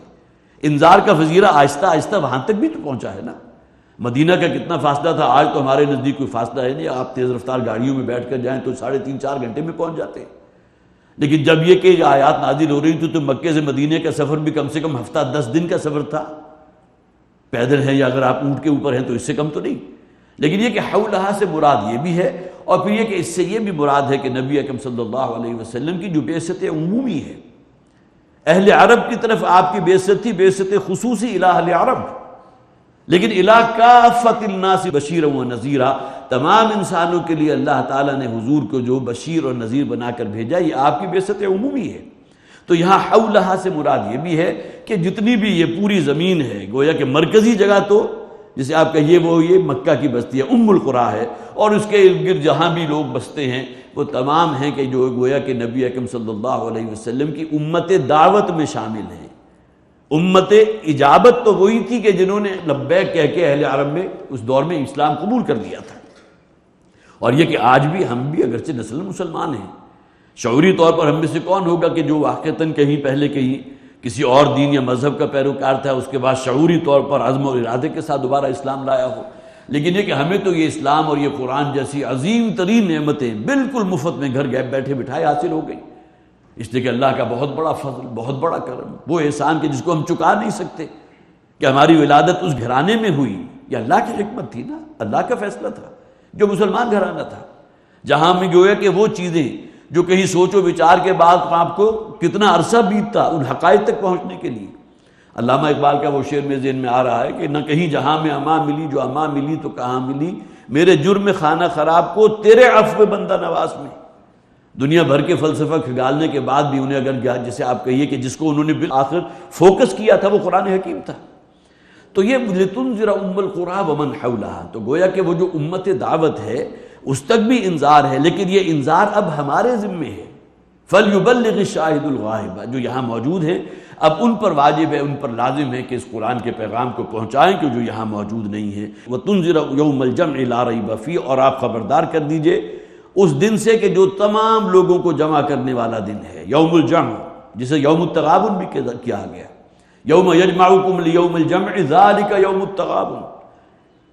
S2: انذار کا فضیلہ آہستہ آہستہ وہاں تک بھی تو پہنچا ہے نا. مدینہ کا کتنا فاصلہ تھا، آج تو ہمارے نزدیک کوئی فاصلہ ہے نہیں، آپ تیز رفتار گاڑیوں میں بیٹھ کر جائیں تو 3.5-4 گھنٹے میں پہنچ جاتے ہیں. لیکن جب یہ کہ آیات نازل ہو رہی تھی تو مکے سے مدینے کا سفر بھی کم سے کم ہفتہ 10 دن کا سفر تھا. پیدل ہے یا اگر آپ اونٹ کے اوپر ہیں تو اس سے کم تو نہیں. لیکن یہ کہ حولہا سے مراد یہ بھی ہے، اور پھر یہ کہ اس سے یہ بھی مراد ہے کہ نبی اکرم صلی اللہ علیہ وسلم کی جو بعثت عمومی ہے، اہل عرب کی طرف آپ کی بعثت تھی، بعثت خصوصی الی اہل عرب، لیکن الی کافۃ الناس بشیرا و نذیرا، تمام انسانوں کے لیے اللہ تعالیٰ نے حضور کو جو بشیر اور نذیر بنا کر بھیجا، یہ آپ کی بعثت عمومی ہے. تو یہاں حولہا سے مراد یہ بھی ہے کہ جتنی بھی یہ پوری زمین ہے، گویا کہ مرکزی جگہ تو جسے آپ کہیے وہ یہ مکہ کی بستی ہے، ام القریٰ ہے، اور اس کے ارد گرد جہاں بھی لوگ بستے ہیں وہ تمام ہیں کہ جو گویا کہ نبی اکرم صلی اللہ علیہ وسلم کی امت دعوت میں شامل ہیں. امت اجابت تو وہی تھی کہ جنہوں نے لبیک کہہ کے اہل عرب میں اس دور میں اسلام قبول کر لیا تھا. اور یہ کہ آج بھی ہم بھی اگرچہ نسل مسلمان ہیں، شعوری طور پر ہم میں سے کون ہوگا کہ جو واقعتاً کہیں پہلے کہیں کسی اور دین یا مذہب کا پیروکار تھا، اس کے بعد شعوری طور پر عزم اور ارادے کے ساتھ دوبارہ اسلام لایا ہو. لیکن یہ کہ ہمیں تو یہ اسلام اور یہ قرآن جیسی عظیم ترین نعمتیں بالکل مفت میں گھر بیٹھے بٹھائے حاصل ہو گئی، اس لیے کہ اللہ کا بہت بڑا فضل، بہت بڑا کرم، وہ احسان کہ جس کو ہم چکا نہیں سکتے، کہ ہماری ولادت اس گھرانے میں ہوئی. یہ اللہ کی حکمت تھی نا، اللہ کا فیصلہ تھا، جو مسلمان گھرانہ تھا، جہاں میں گویا کہ وہ چیزیں جو کہیں سوچ و وچار کے بعد آپ کو کتنا عرصہ بیتتا ان حقائق تک پہنچنے کے لیے. علامہ اقبال کا وہ شعر میں ذہن میں آ رہا ہے کہ نہ کہیں جہاں میں اماں ملی، جو اماں ملی تو کہاں ملی، میرے جرم خانہ خراب کو تیرے عفو بندہ نواز میں. دنیا بھر کے فلسفہ کھگالنے کے بعد بھی انہیں اگر جیسے آپ کہیے کہ جس کو انہوں نے بالآخر فوکس کیا تھا وہ قرآن حکیم تھا. تو یہ لتنذر ام القریٰ ومن حولہا، تو گویا کہ وہ جو امت دعوت ہے اس تک بھی انذار ہے، لیکن یہ انذار اب ہمارے ذمے ہے. فَلْيُبَلِّغِ الشَّاهِدُ الْغَائِبَ، جو یہاں موجود ہیں اب ان پر واجب ہے، ان پر لازم ہے کہ اس قرآن کے پیغام کو پہنچائیں کہ جو یہاں موجود نہیں ہیں. وَتُنذِرَ يَوْمَ الْجَمْعِ لَا رَيْبَ فِيهِ، اور آپ خبردار کر دیجئے اس دن سے کہ جو تمام لوگوں کو جمع کرنے والا دن ہے. یوم الجمع، جسے یوم التغابن بھی کیا گیا، یوم یجمعکم لیوم الجمع ذالک یوم التغابن،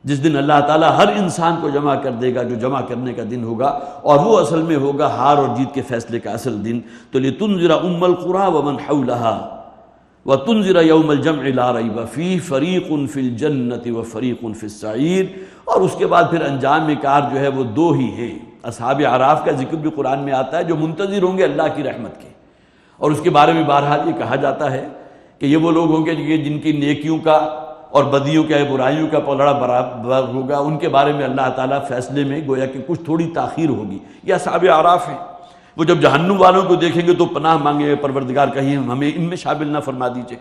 S2: جس دن اللہ تعالیٰ ہر انسان کو جمع کر دے گا، جو جمع کرنے کا دن ہوگا، اور وہ اصل میں ہوگا ہار اور جیت کے فیصلے کا اصل دن. تو لتنذر ام القریٰ ومن حولہا وتنذر یوم الجمع لا ریب فیہ فریق فی الجنۃ وفریق فی السعیر. اور اس کے بعد پھر انجام کار جو ہے وہ دو ہی ہیں. اصحاب اعراف کا ذکر بھی قرآن میں آتا ہے جو منتظر ہوں گے اللہ کی رحمت کے، اور اس کے بارے میں بہرحال یہ کہا جاتا ہے کہ یہ وہ لوگ ہوں گے جن کی نیکیوں کا اور بدیوں کا، برائیوں کا پلڑا برابر ہوگا. ان کے بارے میں اللہ تعالیٰ فیصلے میں گویا کہ کچھ تھوڑی تاخیر ہوگی. یہ اصحاب اعراف ہیں، وہ جب جہنم والوں کو دیکھیں گے تو پناہ مانگے پروردگار کہیں ہمیں ان میں شامل نہ فرما دیجئے،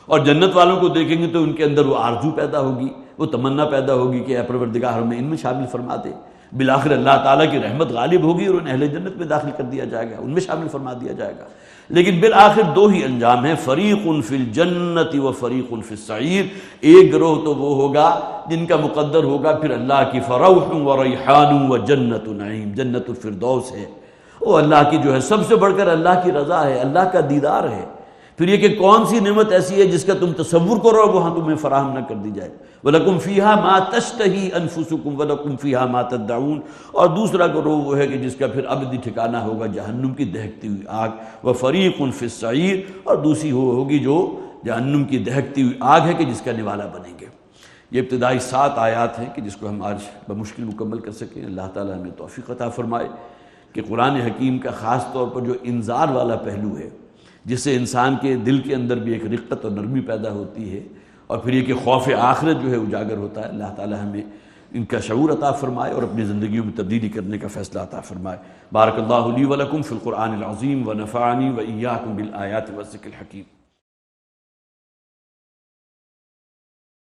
S2: اور جنت والوں کو دیکھیں گے تو ان کے اندر وہ آرزو پیدا ہوگی، وہ تمنا پیدا ہوگی کہ اے پروردگار ہمیں ان میں شامل فرما دے. بالآخر اللہ تعالیٰ کی رحمت غالب ہوگی اور انہیں اہل جنت میں داخل کر دیا جائے گا، ان میں شامل فرما دیا جائے گا. لیکن بالآخر دو ہی انجام ہیں، فریق فی الجنت و فریق فی السعیر. ایک گروہ تو وہ ہوگا جن کا مقدر ہوگا پھر اللہ کی فروح و ریحان و جنت نعیم، جنت الفردوس ہے. وہ اللہ کی جو ہے سب سے بڑھ کر اللہ کی رضا ہے، اللہ کا دیدار ہے. پھر یہ کہ کون سی نعمت ایسی ہے جس کا تم تصور کرو وہاں تمہیں فراہم نہ کر دی جائے. وَلَكُمْ فِيهَا مَا تَشْتَهِي أَنفُسُكُمْ وَلَكُمْ فِيهَا مَا تَدَّعُونَ. اور دوسرا گروہ وہ ہے کہ جس کا پھر ابدی ٹھکانہ ہوگا جہنم کی دہکتی ہوئی آگ. وَفَرِيقٌ فِي السَّعِيرِ، اور دوسری ہوگی جو جہنم کی دہکتی ہوئی آگ ہے کہ جس کا نوالا بنیں گے. یہ ابتدائی 7 آیات ہیں کہ جس کو ہم آج بمشکل مکمل کر سکیں. اللہ تعالیٰ ہمیں توفیق عطا فرمائے کہ قرآن حکیم کا خاص طور پر جو انذار والا پہلو ہے، جس سے انسان کے دل کے اندر بھی ایک رقت اور نرمی پیدا ہوتی ہے، اور پھر یہ کہ خوف آخرت جو ہے اجاگر ہوتا ہے، اللہ تعالی ہمیں ان کا شعور عطا فرمائے اور اپنی زندگیوں میں تبدیلی کرنے کا فیصلہ عطا فرمائے. بارک اللہ لی ولکم فی القرآن العظیم ونفعنی وإیاکم بالآیات والذکر الحکیم.